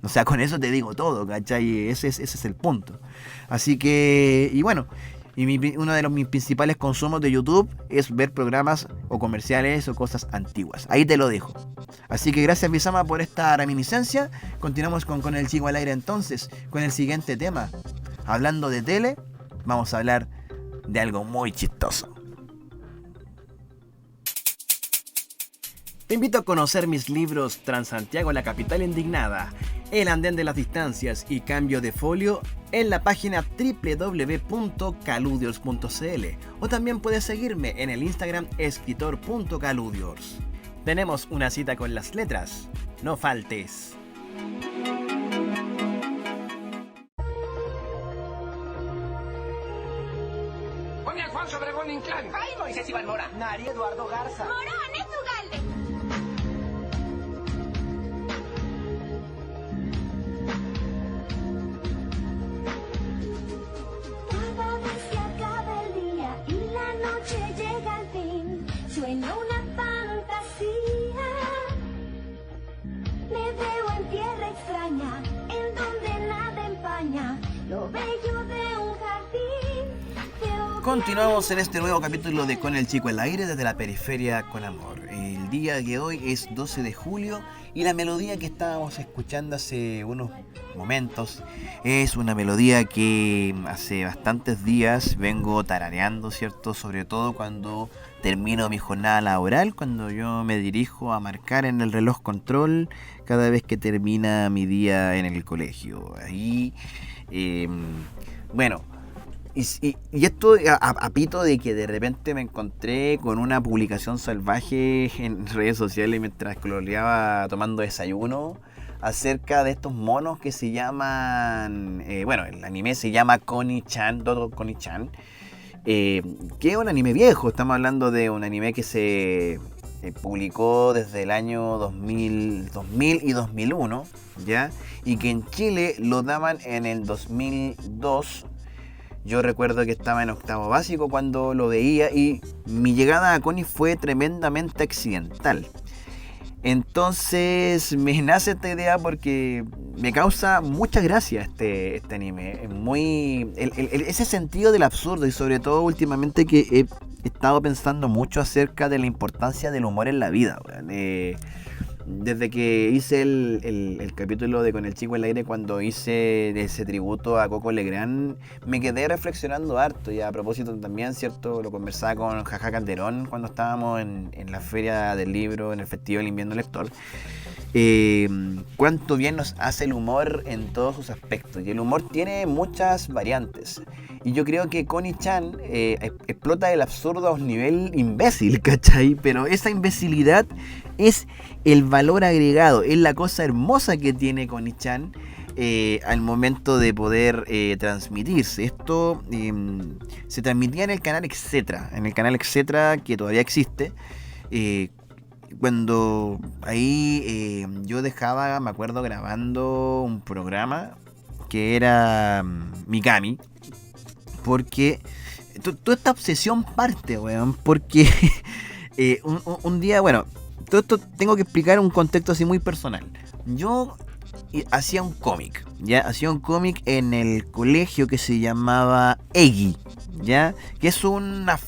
O sea, con eso te digo todo, ¿cachai? Ese es el punto. Así que, y bueno, uno de mis principales consumos de YouTube es ver programas o comerciales o cosas antiguas. Ahí te lo dejo. Así que gracias, Bizama, por esta reminiscencia. Continuamos con el Chico al Aire entonces, con el siguiente tema. Hablando de tele, vamos a hablar de algo muy chistoso. Te invito a conocer mis libros Transantiago, la capital indignada, El andén de las distancias y Cambio de folio en la página www.caludiors.cl, o también puedes seguirme en el Instagram escritor.caludiors. Tenemos una cita con las letras. No faltes. Juan Alfonso Obregón Inclán. ¡Ay, Moisés Iván Mora! Nari Eduardo Garza. Morones Ugalde. Cada vez que acaba el día y la noche llega al fin, sueño una fantasía. Me veo en tierra extraña, en donde nada empaña lo bello de un jardín. Continuamos en este nuevo capítulo de Con el Chico al Aire desde la periferia con amor. El día de hoy es 12 de julio y la melodía que estábamos escuchando hace unos momentos es una melodía que hace bastantes días vengo tarareando, ¿cierto? Sobre todo cuando termino mi jornada laboral, cuando yo me dirijo a marcar en el reloj control cada vez que termina mi día en el colegio. Ahí, bueno... Y esto a pito de que de repente me encontré con una publicación salvaje en redes sociales mientras coloreaba tomando desayuno acerca de estos monos que se llaman, bueno, el anime se llama Koni-chan, Dodo Koni-chan, que es un anime viejo. Estamos hablando de un anime que se publicó desde el año 2000 y 2001, ¿ya? Y que en Chile lo daban en el 2002. Yo recuerdo que estaba en octavo básico cuando lo veía y mi llegada a Connie fue tremendamente accidental. Entonces me nace esta idea porque me causa mucha gracia este anime. Ese sentido del absurdo, y sobre todo últimamente que he estado pensando mucho acerca de la importancia del humor en la vida. Desde que hice el capítulo de Con el Chico al Aire, cuando hice ese tributo a Coco Legrand, me quedé reflexionando harto. Y a propósito también, ¿cierto? Lo conversaba con Jaja Calderón cuando estábamos en la Feria del Libro, en el Festival Invierno Lector. Cuánto bien nos hace el humor en todos sus aspectos. Y el humor tiene muchas variantes. Y yo creo que Connie-chan explota el absurdo a un nivel imbécil, ¿cachai? Pero esa imbecilidad es el valor agregado, es la cosa hermosa que tiene Connie-chan al momento de poder transmitirse. Esto se transmitía en el canal Etcétera, que todavía existe. Cuando ahí yo dejaba, me acuerdo, grabando un programa que era Mikami, porque toda esta obsesión parte, weón, porque un día, bueno, todo esto tengo que explicar un contexto así muy personal. Yo hacía un cómic, ¿ya? Hacía un cómic en el colegio que se llamaba EGI, ¿ya? Que es una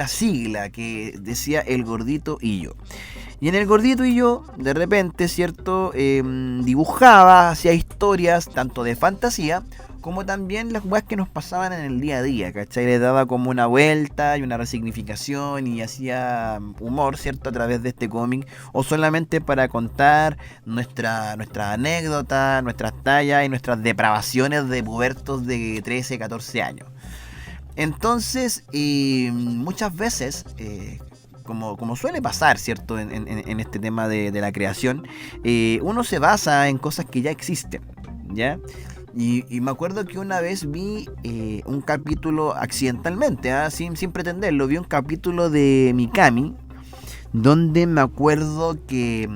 sigla que decía El Gordito y Yo. Y en El Gordito y Yo, de repente, ¿cierto? Dibujaba, hacía historias tanto de fantasía como también las weas que nos pasaban en el día a día, ¿cachai? Le daba como una vuelta y una resignificación y hacía humor, ¿cierto? A través de este cómic, o solamente para contar nuestra anécdota, nuestras tallas y nuestras depravaciones de pubertos de 13, 14 años. Entonces, muchas veces, como suele pasar, ¿cierto? En este tema de la creación, uno se basa en cosas que ya existen, ¿ya? Y me acuerdo que una vez vi un capítulo accidentalmente, sin pretenderlo, vi un capítulo de Mikami, donde me acuerdo que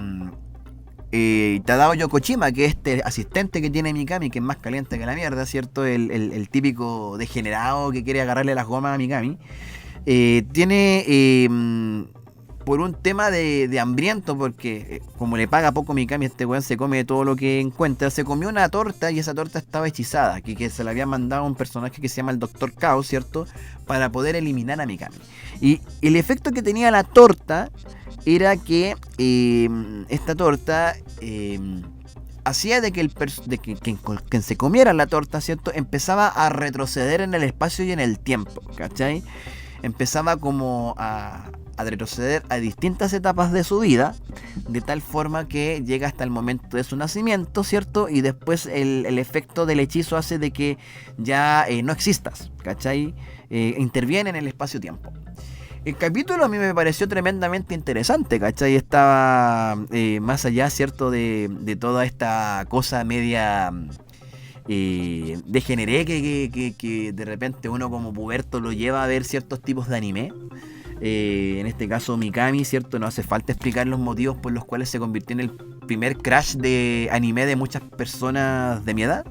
Tadao Yokoshima, que es este asistente que tiene Mikami, que es más caliente que la mierda, ¿cierto? El típico degenerado que quiere agarrarle las gomas a Mikami, tiene... por un tema de hambriento, porque como le paga poco Mikami, este weón se come todo lo que encuentra. Se comió una torta y esa torta estaba hechizada, que se la había mandado a un personaje que se llama el Dr. Chaos, ¿cierto? Para poder eliminar a Mikami. Y el efecto que tenía la torta era que esta torta hacía de que quien se comiera la torta, ¿cierto? Empezaba a retroceder en el espacio y en el tiempo, ¿cachai? Empezaba como a retroceder a distintas etapas de su vida, de tal forma que llega hasta el momento de su nacimiento, ¿cierto? Y después el efecto del hechizo hace de que ya no existas, ¿cachai? Interviene en el espacio-tiempo. El capítulo a mí me pareció tremendamente interesante, ¿cachai? Estaba más allá, ¿cierto? De toda esta cosa media... degeneré que de repente uno como puberto lo lleva a ver ciertos tipos de anime. En este caso Mikami, ¿cierto? No hace falta explicar los motivos por los cuales se convirtió en el primer crush de anime de muchas personas de mi edad.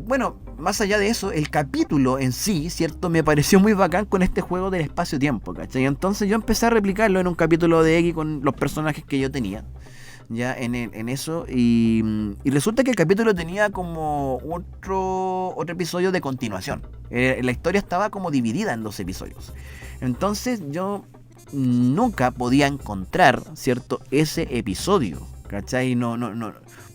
Bueno, más allá de eso, el capítulo en sí, ¿cierto? Me pareció muy bacán con este juego del espacio-tiempo, ¿cachai? Entonces yo empecé a replicarlo en un capítulo de X con los personajes que yo tenía ya en eso, y resulta que el capítulo tenía como otro episodio de continuación. La historia estaba como dividida en 2 episodios. Entonces yo nunca podía encontrar, ¿cierto? Ese episodio, ¿cachai?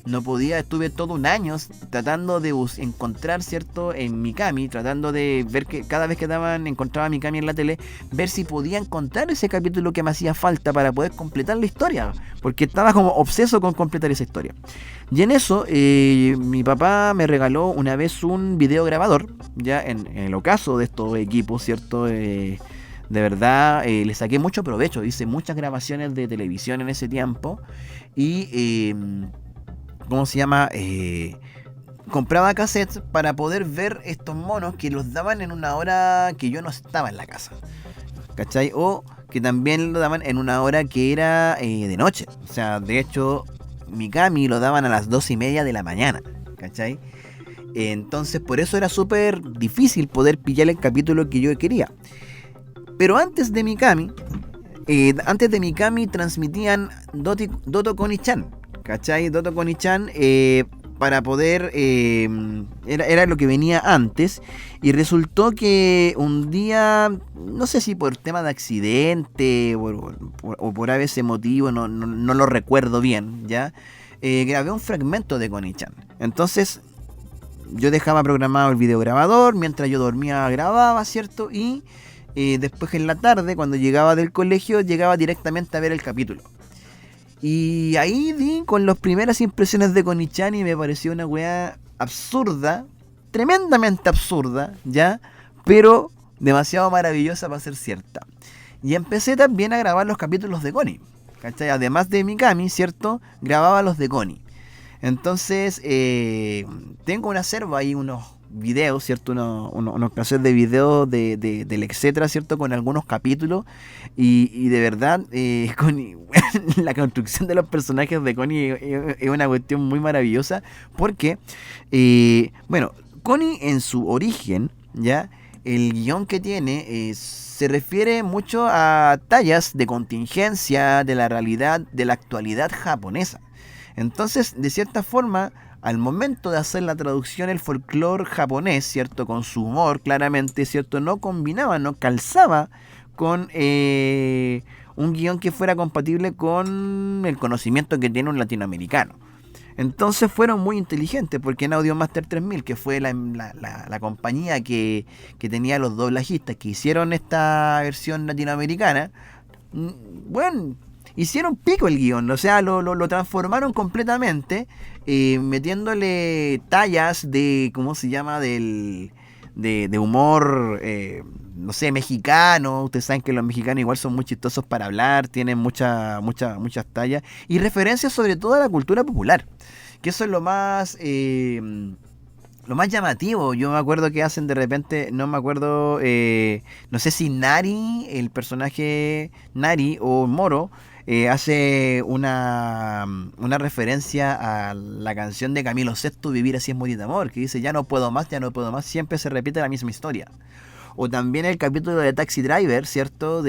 No podía, estuve todo un año tratando de encontrar, ¿cierto? En Mikami, tratando de ver que cada vez que encontraba a Mikami en la tele, ver si podía encontrar ese capítulo que me hacía falta para poder completar la historia, porque estaba como obseso con completar esa historia. Y en eso, mi papá me regaló una vez un videograbador, ya en el ocaso de estos equipos, ¿cierto? De verdad, le saqué mucho provecho, hice muchas grabaciones de televisión en ese tiempo, y... ¿cómo se llama? Compraba cassettes para poder ver estos monos que los daban en una hora que yo no estaba en la casa, ¿cachai? O que también lo daban en una hora que era de noche. O sea, de hecho, Mikami lo daban a las 2:30 de la mañana, ¿cachai? Entonces, por eso era súper difícil poder pillar el capítulo que yo quería. Pero antes de Mikami transmitían Doto Koni-chan, ¿cachai? Doto Koni-chan, para poder... era lo que venía antes. Y resultó que un día, no sé si por tema de accidente o por ese motivo, no lo recuerdo bien, ¿ya? Grabé un fragmento de Koni-chan. Entonces yo dejaba programado el videograbador, mientras yo dormía grababa, ¿cierto? Y después en la tarde, cuando llegaba del colegio, llegaba directamente a ver el capítulo. Y ahí di con las primeras impresiones de Koni-chan y me pareció una weá absurda, tremendamente absurda, ¿ya? Pero demasiado maravillosa para ser cierta. Y empecé también a grabar los capítulos de Koni, ¿cachai? Además de Mikami, ¿cierto? Grababa los de Koni. Entonces, tengo una acervo ahí, unos videos, ¿cierto? Unos cassettes de videos del etcétera, ¿cierto? Con algunos capítulos. Y de verdad, Koni, la construcción de los personajes de Koni es una cuestión muy maravillosa. Porque, bueno, Koni en su origen, ¿ya? El guión que tiene se refiere mucho a tallas de contingencia de la realidad, de la actualidad japonesa. Entonces, de cierta forma, al momento de hacer la traducción, el folclore japonés, ¿cierto? Con su humor, claramente, ¿cierto? No combinaba, no calzaba con un guión que fuera compatible con el conocimiento que tiene un latinoamericano. Entonces fueron muy inteligentes, porque en Audiomaster 3000, que fue la compañía que tenía los doblajistas que hicieron esta versión latinoamericana, mm, bueno, hicieron pico el guión, o sea, lo transformaron completamente, metiéndole tallas de, ¿cómo se llama? De humor, no sé, mexicano. Ustedes saben que los mexicanos igual son muy chistosos para hablar, tienen muchas tallas y referencias sobre todo a la cultura popular, que eso es lo más llamativo. Yo me acuerdo que hacen de repente, no me acuerdo, no sé si Nari, el personaje Nari o Moro, hace una referencia a la canción de Camilo VI, Vivir así es morir de amor, que dice ya no puedo más, siempre se repite la misma historia. O también el capítulo de Taxi Driver, ¿cierto?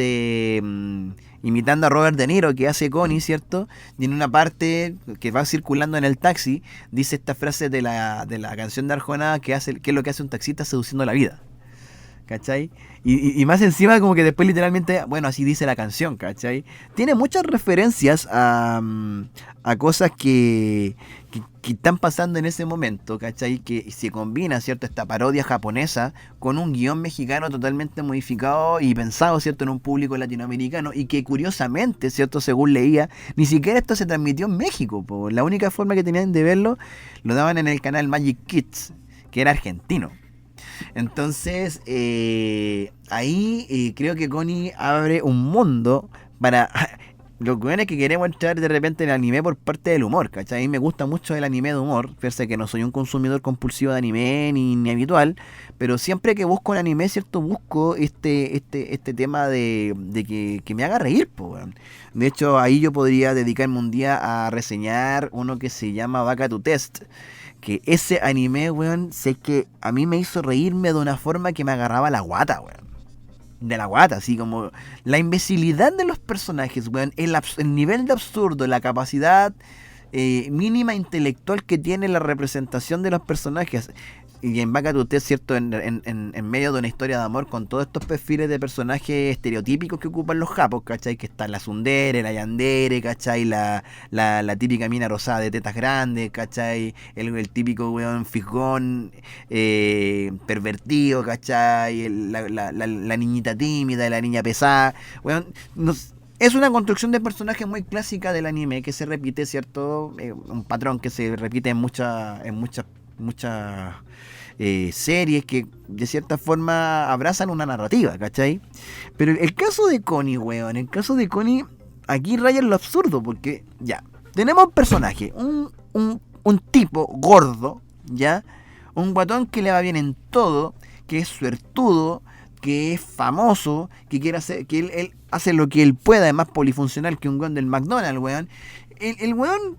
Imitando a Robert De Niro, que hace Connie, ¿cierto? Y en una parte que va circulando en el taxi, dice esta frase de la canción de Arjona, que es lo que hace un taxista seduciendo la vida. ¿Cachai? Y más encima como que después literalmente, bueno, así dice la canción, ¿cachai? Tiene muchas referencias a cosas que están pasando en ese momento, ¿cachai? Que se combina, ¿cierto? Esta parodia japonesa con un guión mexicano totalmente modificado y pensado, ¿cierto? En un público latinoamericano y que curiosamente, ¿cierto? Según leía, ni siquiera esto se transmitió en México, po. La única forma que tenían de verlo, lo daban en el canal Magic Kids, que era argentino. Entonces, ahí creo que Connie abre un mundo para los jóvenes que queremos entrar de repente en el anime por parte del humor, ¿cachai? A mí me gusta mucho el anime de humor, fíjate que no soy un consumidor compulsivo de anime ni habitual, pero siempre que busco un anime, ¿cierto? Busco este tema de que me haga reír, po, weón. De hecho, ahí yo podría dedicarme un día a reseñar uno que se llama Baka to Test. Que ese anime, weón, sé que a mí me hizo reírme de una forma que me agarraba la guata, weón. De la guata, así como la imbecilidad de los personajes, weón. El nivel de absurdo, la capacidad mínima intelectual que tiene la representación de los personajes. Y en Baka to Test, ¿cierto? En medio de una historia de amor con todos estos perfiles de personajes estereotípicos que ocupan los japos, ¿cachai? Que está la tsundere, la yandere, ¿cachai? La típica mina rosada de tetas grandes, ¿cachai? El típico weón fijón, pervertido, ¿cachai? La niñita tímida, la niña pesada, weón. Es una construcción de personaje muy clásica del anime que se repite, ¿cierto? Un patrón que se repite en muchas series que de cierta forma abrazan una narrativa, ¿cachai? Pero el caso de Connie, weón, aquí raya en lo absurdo, porque ya, tenemos un personaje, un tipo gordo, ¿ya? Un guatón que le va bien en todo, que es suertudo, que es famoso, que quiere hacer, que él hace lo que él pueda, además polifuncional que un weón del McDonald's, weón. El weón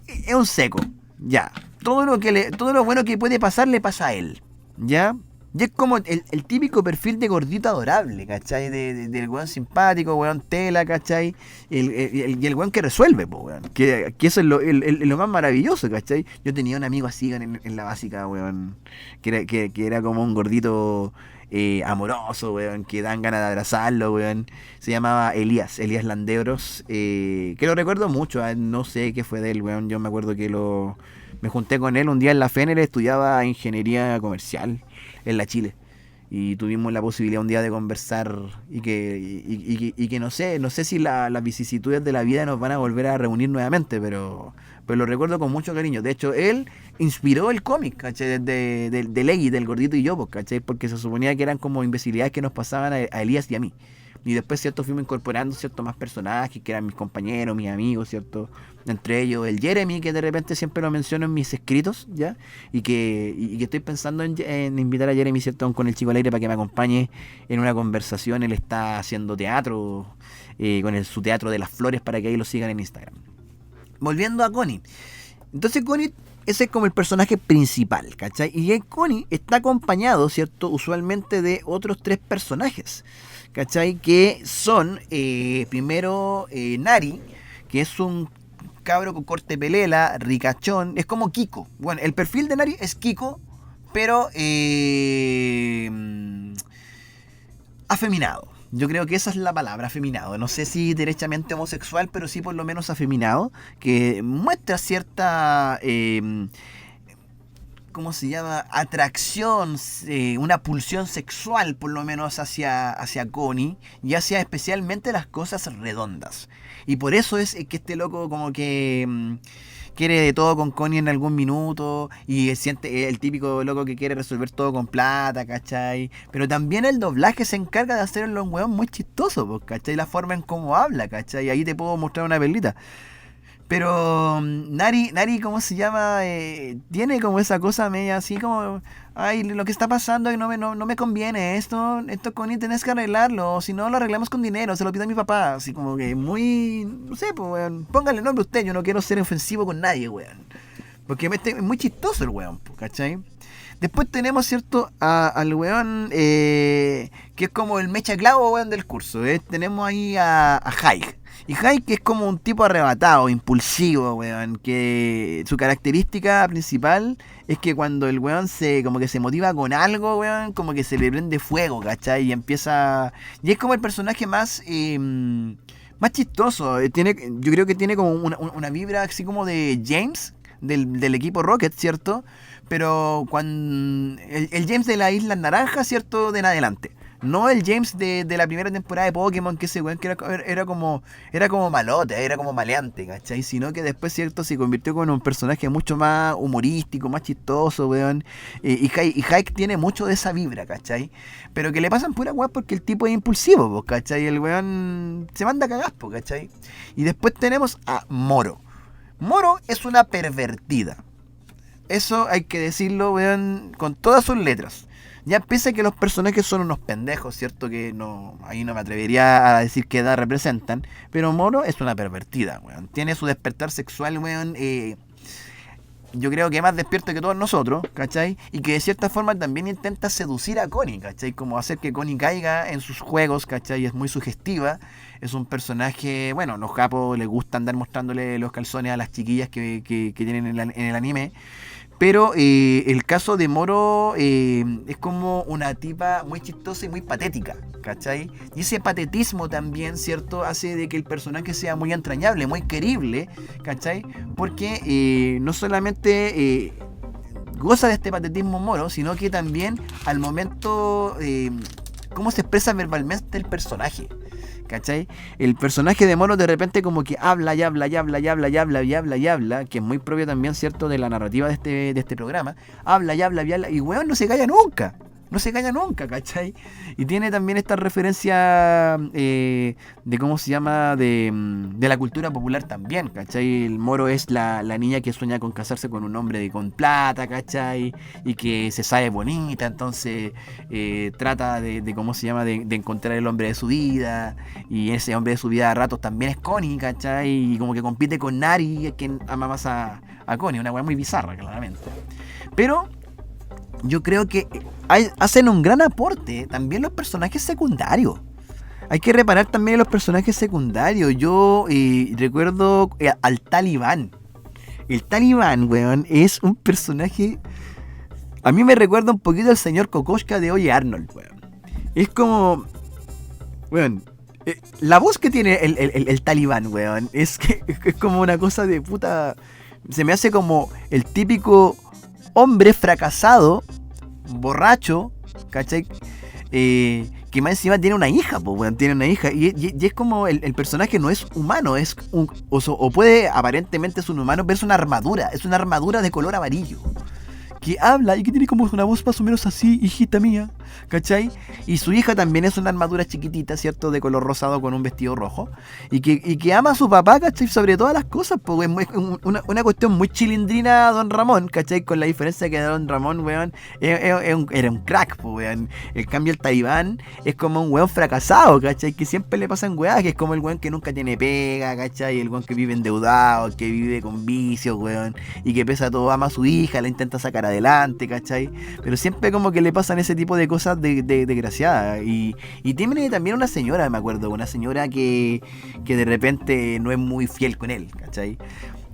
es un seco, ya. Todo lo bueno que puede pasar le pasa a él, ¿ya? Y es como el típico perfil de gordito adorable, ¿cachai? Del weón simpático, weón tela, ¿cachai? Y el weón que resuelve, po, weón. Que eso es lo más maravilloso, ¿cachai? Yo tenía un amigo así en la básica, weón, que era como un gordito amoroso, weón, que dan ganas de abrazarlo, weón. Se llamaba Elías Landebros, que lo recuerdo mucho, no sé qué fue de él, weón. Yo me acuerdo que me junté con él un día en la FENER, estudiaba ingeniería comercial en la Chile. Y tuvimos la posibilidad un día de conversar y que no sé si las vicisitudes de la vida nos van a volver a reunir nuevamente, pero lo recuerdo con mucho cariño. De hecho, él inspiró el cómic, ¿cachai? De Leggy, del gordito y yo, ¿cachai? Porque se suponía que eran como imbecilidades que nos pasaban a Elías y a mí. Y después, ¿cierto? Fuimos incorporando, ¿cierto? Más personajes que eran mis compañeros, mis amigos, ¿cierto? Entre ellos el Jeremy, que de repente siempre lo menciono en mis escritos, ¿ya? Y que estoy pensando en invitar a Jeremy, ¿cierto? Con el Chico al Aire para que me acompañe en una conversación. Él está haciendo teatro, con su teatro de las flores, para que ahí lo sigan en Instagram. Volviendo a Connie. Entonces Connie, ese es como el personaje principal, ¿cachai? Y Connie está acompañado, ¿cierto? Usualmente de otros 3 personajes, ¿cachai? Que son, primero, Nari, que es un cabro con corte pelela, ricachón, es como Kiko. Bueno, el perfil de Nari es Kiko, pero afeminado, Yo creo que esa es la palabra, afeminado. No sé si derechamente homosexual, pero sí por lo menos afeminado, que muestra cierta, ¿cómo se llama? Atracción, una pulsión sexual por lo menos hacia Connie y hacia especialmente las cosas redondas. Y por eso es que este loco como que quiere de todo con Connie en algún minuto y siente el típico loco que quiere resolver todo con plata, ¿cachai? Pero también el doblaje se encarga de hacerlo un weón muy chistoso, pues, ¿cachai? La forma en cómo habla, ¿cachai? Ahí te puedo mostrar una perlita. Pero Nari, ¿cómo se llama? Tiene como esa cosa media así como, ay, lo que está pasando y no me conviene, esto Connie tenés que arreglarlo, si no lo arreglamos con dinero, se lo pido a mi papá, así como que muy, no sé, pues weón, póngale nombre a usted, yo no quiero ser ofensivo con nadie, weón. Porque es muy chistoso el weón, ¿cachai? Después tenemos, ¿cierto? Al weón que es como el mecha clavo, weón, del curso. Tenemos ahí a Hike. Y Hike es como un tipo arrebatado, impulsivo, weón. Que su característica principal es que cuando el weón como que se motiva con algo, weón, como que se le prende fuego, ¿cachai? Y empieza... Y es como el personaje más chistoso. Yo creo que tiene como una vibra así como de James, del equipo Rocket, ¿cierto? Pero cuando el James de la Isla Naranja, ¿cierto? De en adelante. No el James de la primera temporada de Pokémon, que ese weón que era como malote, era como maleante, ¿cachai? Sino que después, ¿cierto? Se convirtió en un personaje mucho más humorístico, más chistoso, weón. Y Hike tiene mucho de esa vibra, ¿cachai? Pero que le pasan pura weón porque el tipo es impulsivo, ¿cachai? El weón se manda a cagar, ¿cachai? Y después tenemos a Moro. Moro es una pervertida. Eso hay que decirlo, weón, con todas sus letras. Ya pese a que los personajes son unos pendejos, ¿cierto? Que no, ahí no me atrevería a decir qué edad representan. Pero Moro es una pervertida, weón. Tiene su despertar sexual, weón. Yo creo que más despierto que todos nosotros, ¿cachai? Y que de cierta forma también intenta seducir a Connie, ¿cachai? Como hacer que Connie caiga en sus juegos, ¿cachai? Es muy sugestiva. Es un personaje, bueno, los japos les gusta andar mostrándole los calzones a las chiquillas que tienen en el anime. Pero el caso de Moro es como una tipa muy chistosa y muy patética, ¿cachai? Y ese patetismo también, ¿cierto? Hace de que el personaje sea muy entrañable, muy querible, ¿cachai? Porque no solamente goza de este patetismo Moro, sino que también al momento cómo se expresa verbalmente el personaje, ¿cachai? El personaje de Moro de repente como que habla, que es muy propio también, ¿cierto? De la narrativa de este programa. Habla, y weón no se calla nunca. No se calla nunca, ¿cachai? Y tiene también esta referencia de cómo se llama, de la cultura popular también, ¿cachai? El Moro es la niña que sueña con casarse con un hombre con plata, ¿cachai? Y que se sabe bonita, entonces trata de cómo se llama, de encontrar el hombre de su vida. Y ese hombre de su vida a ratos también es Connie, ¿cachai? Y como que compite con Nari, quien ama más a Connie, una weá muy bizarra, claramente. Pero yo creo que hacen un gran aporte también los personajes secundarios. Hay que reparar también en los personajes secundarios. Yo recuerdo al Talibán. El Talibán, weón, es un personaje... A mí me recuerda un poquito al señor Kokoschka de Oye Arnold, weón. Es como... Weón, la voz que tiene el Talibán, weón, es como una cosa de puta... Se me hace como el típico hombre fracasado, borracho, ¿cachai? Que más encima tiene una hija, pues, bueno, tiene una hija. Y es como el personaje no es humano, es o puede, aparentemente es un humano, pero es una armadura de color amarillo. Que habla y que tiene como una voz más o menos así, hijita mía, ¿cachai? Y su hija también es una armadura chiquitita, ¿cierto? De color rosado con un vestido rojo. Y que ama a su papá, ¿cachai? Sobre todas las cosas, pues, es una cuestión muy chilindrina a Don Ramón, ¿cachai? Con la diferencia que Don Ramón, weón, era un crack, pues, weón. En cambio el Talibán es como un weón fracasado, ¿cachai? Que siempre le pasan weas, que es como el weón que nunca tiene pega, ¿cachai? El weón que vive endeudado, que vive con vicios, weón. Y que pese a todo ama a su hija, la intenta sacar adelante, ¿cachai? Pero siempre como que le pasan ese tipo de cosas desgraciadas. Y tiene también una señora, me acuerdo, una señora que de repente no es muy fiel con él, ¿cachai?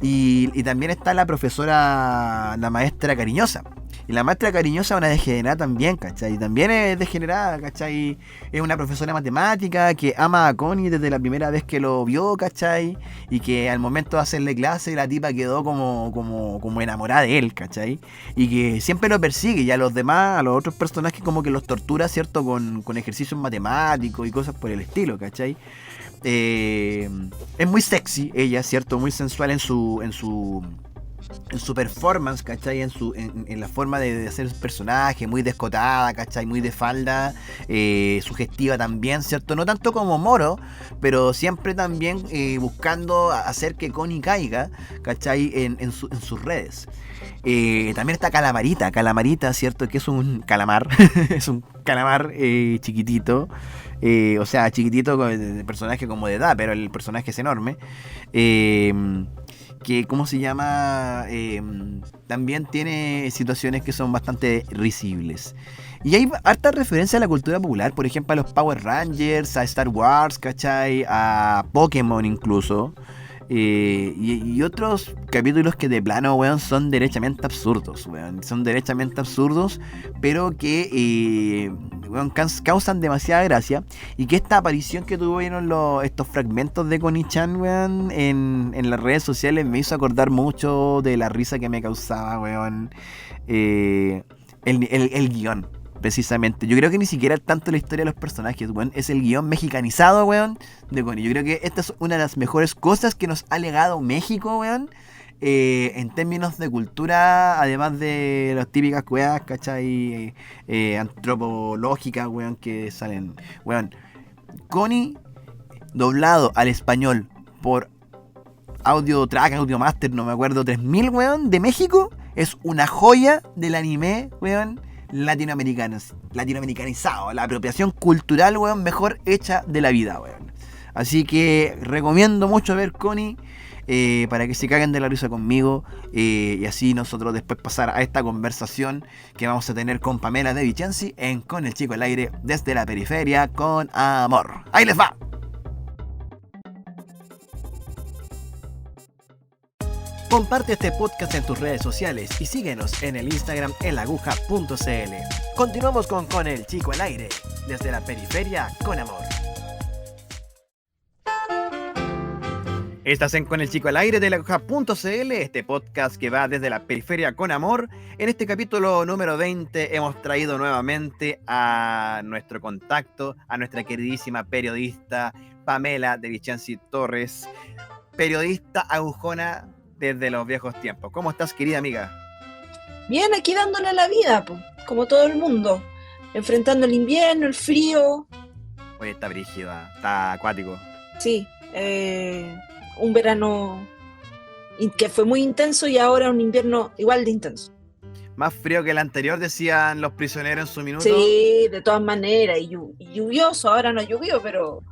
Y también está la profesora, la maestra cariñosa, Y la maestra cariñosa es una degenerada también, ¿cachai? También es degenerada, ¿cachai? Es una profesora de matemática que ama a Connie desde la primera vez que lo vio, ¿cachai? Y que al momento de hacerle clase la tipa quedó como enamorada de él, ¿cachai? Y que siempre lo persigue y a los demás, a los otros personajes como que los tortura, ¿cierto? Con ejercicios matemáticos y cosas por el estilo, ¿cachai? Es muy sexy ella, ¿cierto? Muy sensual en su performance, ¿cachai? En la forma de hacer el personaje, muy descotada, ¿cachai? Muy de falda, sugestiva también, ¿cierto? No tanto como Moro, pero siempre también buscando hacer que Connie caiga, ¿cachai? En sus redes. También está Calamarita, ¿cierto? Que es un calamar, es un calamar chiquitito. O sea, chiquitito de personaje como de edad, pero el personaje es enorme. Que, ¿cómo se llama? También tiene situaciones que son bastante risibles. Y hay harta referencia a la cultura popular, por ejemplo, a los Power Rangers, a Star Wars, ¿cachai? A Pokémon incluso. Y otros capítulos que de plano, weón, son derechamente absurdos, weón. Son derechamente absurdos, pero que, weón, causan demasiada gracia. Y que esta aparición que tuvieron estos fragmentos de Connie-chan, weón, en las redes sociales me hizo acordar mucho de la risa que me causaba, weón, el guión. Precisamente, yo creo que ni siquiera es tanto la historia de los personajes, weón. Es el guión mexicanizado, weón, de Connie. Yo creo que esta es una de las mejores cosas que nos ha legado México, weón, en términos de cultura, además de las típicas weas, ¿cachai? Antropológicas, weón, que salen. Weón, Connie, doblado al español por Audio Track, Audio Master, no me acuerdo, 3000, weón, de México, es una joya del anime, weón, latinoamericanizado, la apropiación cultural, weón, mejor hecha de la vida, weón. Así que recomiendo mucho ver Connie, para que se caguen de la risa conmigo, y así nosotros después pasar a esta conversación que vamos a tener con Pamela De Vicenzi en Con el Chico al Aire desde la periferia con amor. ¡Ahí les va! Comparte este podcast en tus redes sociales y síguenos en el Instagram elaguja.cl. Continuamos con el Chico al Aire, desde la periferia con amor. Estás en Con el Chico al Aire de elaguja.cl, este podcast que va desde la periferia con amor. En este capítulo número 20 hemos traído nuevamente a nuestro contacto, a nuestra queridísima periodista Pamela De Vicenzi Torres, periodista agujona desde los viejos tiempos. ¿Cómo estás, querida amiga? Bien, aquí dándole la vida, po, como todo el mundo, enfrentando el invierno, el frío. Oye, está brígida, está acuático. Sí, un verano que fue muy intenso y ahora un invierno igual de intenso. Más frío que el anterior, decían los prisioneros en su minuto. Sí, de todas maneras, y lluvioso, ahora no llovió, pero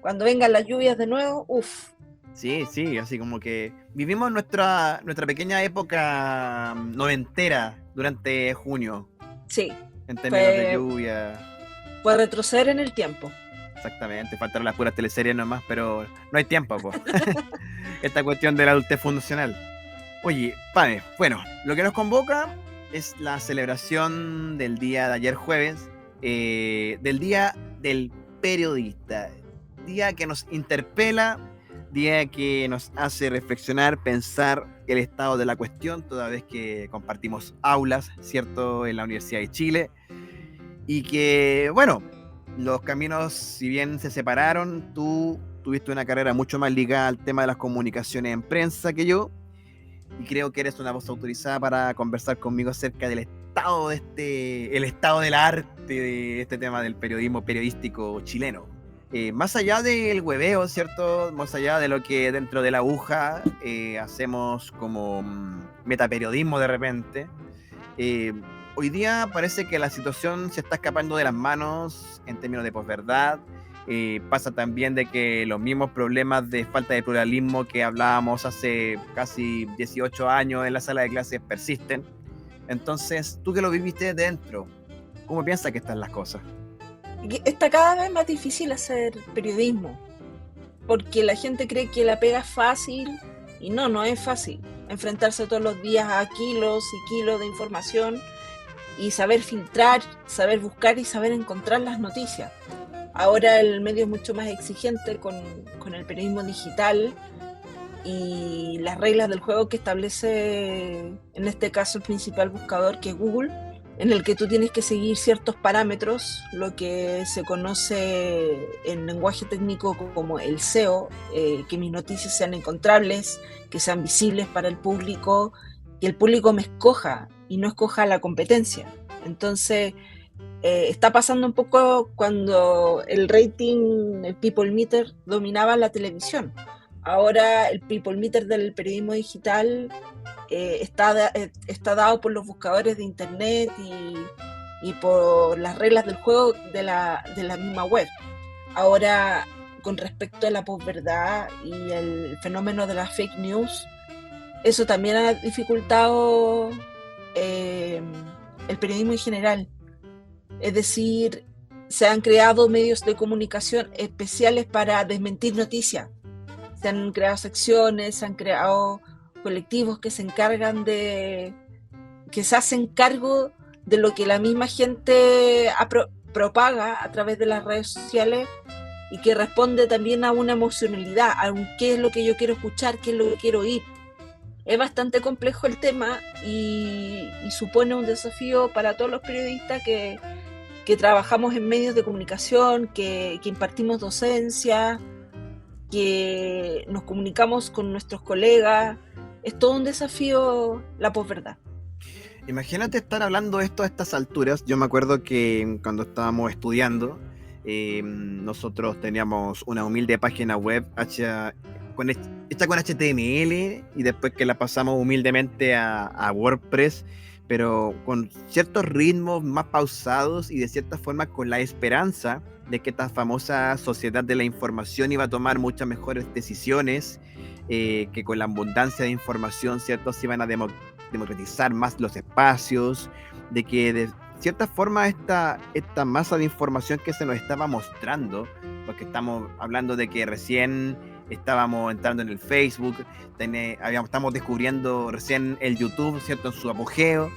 cuando vengan las lluvias de nuevo, uff. Sí, así como que vivimos nuestra pequeña época noventera durante junio. Sí. En términos de lluvia. Fue retroceder en el tiempo. Exactamente, faltaron las puras teleseries nomás, pero no hay tiempo, po. Esta cuestión de la adultez funcional. Oye, Pame, bueno, lo que nos convoca es la celebración del día de ayer jueves, del Día del Periodista. Día que nos interpela, día que nos hace reflexionar, pensar el estado de la cuestión, toda vez que compartimos aulas, ¿cierto?, en la Universidad de Chile. Y que, bueno, los caminos, si bien se separaron, tú tuviste una carrera mucho más ligada al tema de las comunicaciones en prensa que yo. Y creo que eres una voz autorizada para conversar conmigo acerca del estado el estado del arte de este tema del periodismo periodístico chileno. Más allá del hueveo, ¿cierto? Más allá de lo que dentro de la aguja hacemos como metaperiodismo de repente, hoy día parece que la situación se está escapando de las manos en términos de posverdad. Pasa también de que los mismos problemas de falta de pluralismo que hablábamos hace casi 18 años en la sala de clases persisten. Entonces, tú que lo viviste dentro, ¿cómo piensas que están las cosas? Está cada vez más difícil hacer periodismo, porque la gente cree que la pega es fácil, y no es fácil. Enfrentarse todos los días a kilos y kilos de información y saber filtrar, saber buscar y saber encontrar las noticias. Ahora el medio es mucho más exigente con el periodismo digital y las reglas del juego que establece, en este caso, el principal buscador, que es Google, en el que tú tienes que seguir ciertos parámetros, lo que se conoce en lenguaje técnico como el SEO, que mis noticias sean encontrables, que sean visibles para el público, que el público me escoja y no escoja la competencia. Entonces, está pasando un poco cuando el rating, el People Meter, dominaba la televisión. Ahora el People Meter del periodismo digital está dado por los buscadores de internet y por las reglas del juego de la misma web. Ahora, con respecto a la posverdad y el fenómeno de las fake news, eso también ha dificultado el periodismo en general. Es decir, se han creado medios de comunicación especiales para desmentir noticias. Se han creado secciones, se han creado colectivos que se encargan que se hacen cargo de lo que la misma gente propaga a través de las redes sociales y que responde también a una emocionalidad, a qué es lo que yo quiero escuchar, qué es lo que quiero oír. Es bastante complejo el tema y supone un desafío para todos los periodistas que trabajamos en medios de comunicación, que impartimos docencia, que nos comunicamos con nuestros colegas. Es todo un desafío la posverdad. Imagínate estar hablando esto a estas alturas. Yo me acuerdo que cuando estábamos estudiando, nosotros teníamos una humilde página web hecha con HTML y después que la pasamos humildemente a WordPress, pero con ciertos ritmos más pausados y de cierta forma con la esperanza de que esta famosa sociedad de la información iba a tomar muchas mejores decisiones, que con la abundancia de información, ¿cierto?, se iban a democratizar más los espacios, de que de cierta forma esta masa de información que se nos estaba mostrando, porque estamos hablando de que recién estábamos entrando en el Facebook, estamos descubriendo recién el YouTube, ¿cierto?, en su apogeo,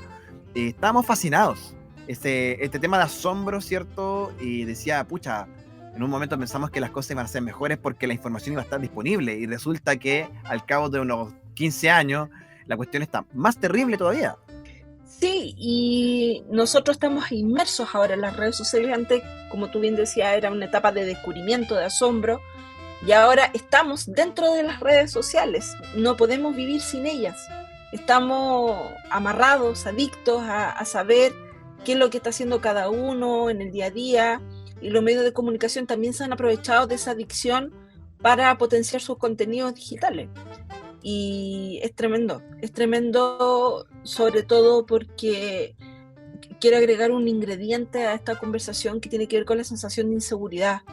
estábamos fascinados. Este tema de asombro, ¿cierto? Y decía, pucha, en un momento pensamos que las cosas iban a ser mejores porque la información iba a estar disponible y resulta que al cabo de unos 15 años la cuestión está más terrible todavía. Sí, y nosotros estamos inmersos ahora en las redes sociales. Antes, como tú bien decías, era una etapa de descubrimiento, de asombro, y ahora estamos dentro de las redes sociales, no podemos vivir sin ellas. Estamos amarrados, adictos a saber qué es lo que está haciendo cada uno en el día a día, y los medios de comunicación también se han aprovechado de esa adicción para potenciar sus contenidos digitales. Y es tremendo sobre todo porque quiero agregar un ingrediente a esta conversación que tiene que ver con la sensación de inseguridad.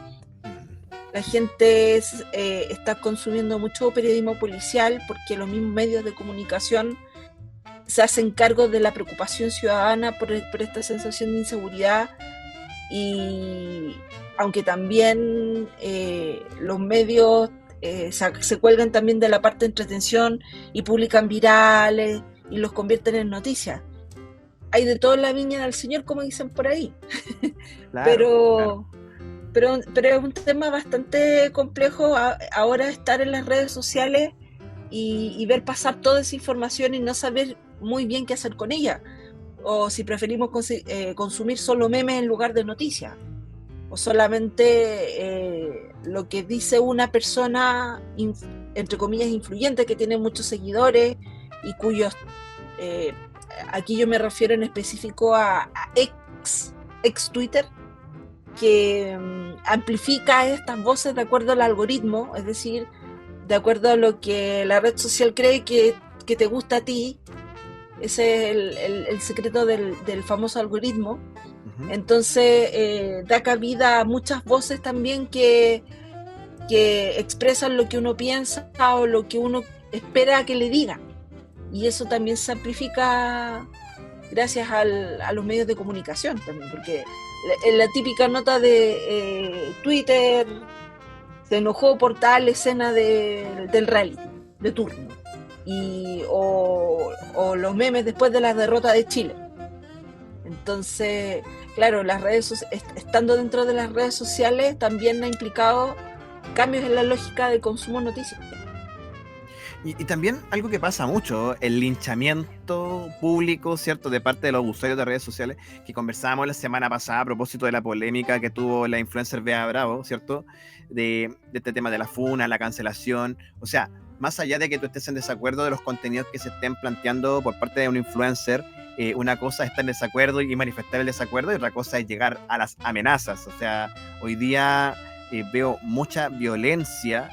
La gente está consumiendo mucho periodismo policial porque los mismos medios de comunicación se hacen cargo de la preocupación ciudadana por esta sensación de inseguridad, y aunque también los medios se cuelgan también de la parte de entretención y publican virales y los convierten en noticias. Hay de todo en la viña del Señor, como dicen por ahí. Claro. Pero es un tema bastante complejo ahora estar en las redes sociales y ver pasar toda esa información y no saber muy bien qué hacer con ella, o si preferimos consumir solo memes en lugar de noticias, o solamente lo que dice una persona entre comillas influyente, que tiene muchos seguidores y cuyos aquí yo me refiero en específico a ex Twitter, que amplifica estas voces de acuerdo al algoritmo, es decir, de acuerdo a lo que la red social cree que te gusta a ti. Ese es el secreto del famoso algoritmo. Uh-huh. Entonces da cabida a muchas voces también que expresan lo que uno piensa o lo que uno espera que le digan, y eso también se amplifica gracias a los medios de comunicación también, porque en la típica nota de Twitter se enojó por tal escena del reality de turno, o los memes después de la derrota de Chile. Entonces, claro, estando dentro de las redes sociales también ha implicado cambios en la lógica de consumo de noticias. Y también algo que pasa mucho, el linchamiento público, ¿cierto?, de parte de los usuarios de redes sociales, que conversábamos la semana pasada a propósito de la polémica que tuvo la influencer Bea Bravo, ¿cierto?, de este tema de la funa, la cancelación. O sea, más allá de que tú estés en desacuerdo de los contenidos que se estén planteando por parte de un influencer, una cosa es estar en desacuerdo y manifestar el desacuerdo, y otra cosa es llegar a las amenazas. O sea, hoy día veo mucha violencia,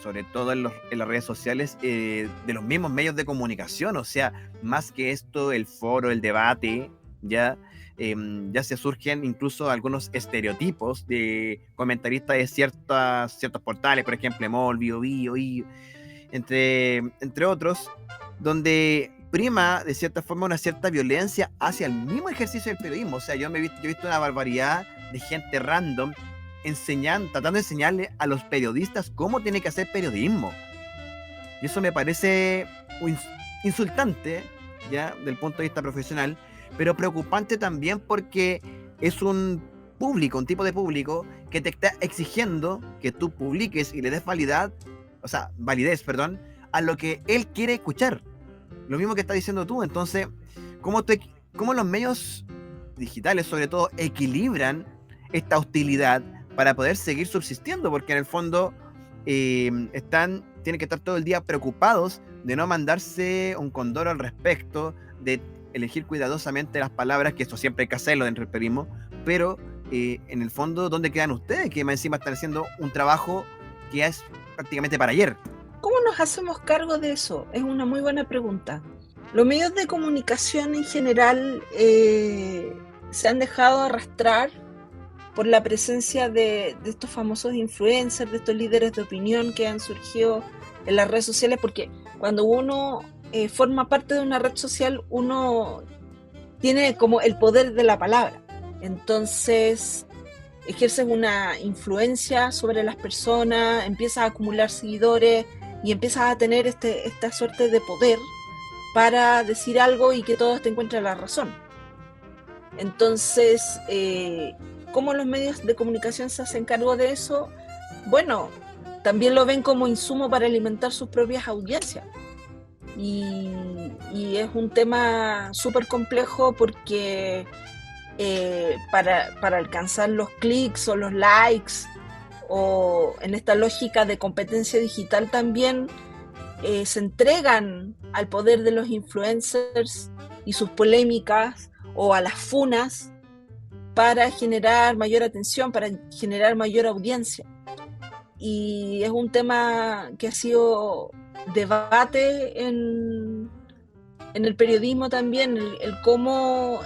sobre todo en las redes sociales, de los mismos medios de comunicación. O sea, más que esto, el foro, el debate, ya se surgen incluso algunos estereotipos de comentaristas de ciertos portales, por ejemplo, Emol, Biobío, entre otros, donde prima de cierta forma una cierta violencia hacia el mismo ejercicio del periodismo. O sea, yo he visto una barbaridad de gente random tratando de enseñarle a los periodistas cómo tiene que hacer periodismo. Y eso me parece insultante, ya, del punto de vista profesional, pero preocupante también porque es un tipo de público que te está exigiendo que tú publiques y le des validez, a lo que él quiere escuchar. Lo mismo que estás diciendo tú. Entonces, ¿cómo los medios digitales, sobre todo, equilibran esta hostilidad para poder seguir subsistiendo? Porque en el fondo tienen que estar todo el día preocupados de no mandarse un condoro al respecto, de elegir cuidadosamente las palabras, que eso siempre hay que hacerlo dentro del periodismo, pero en el fondo, ¿dónde quedan ustedes? Que más encima están haciendo un trabajo que es prácticamente para ayer. ¿Cómo nos hacemos cargo de eso? Es una muy buena pregunta. Los medios de comunicación en general se han dejado arrastrar por la presencia de estos famosos influencers, de estos líderes de opinión que han surgido en las redes sociales, porque cuando uno forma parte de una red social, uno tiene como el poder de la palabra. Entonces, ejerces una influencia sobre las personas, empiezas a acumular seguidores y empiezas a tener esta suerte de poder para decir algo y que todos te encuentren la razón. Entonces, ¿cómo los medios de comunicación se hacen cargo de eso? Bueno, también lo ven como insumo para alimentar sus propias audiencias. Y es un tema súper complejo porque para alcanzar los clics o los likes, o en esta lógica de competencia digital también, se entregan al poder de los influencers y sus polémicas, o a las funas, para generar mayor atención, para generar mayor audiencia. Y es un tema que ha sido debate en el periodismo también, el cómo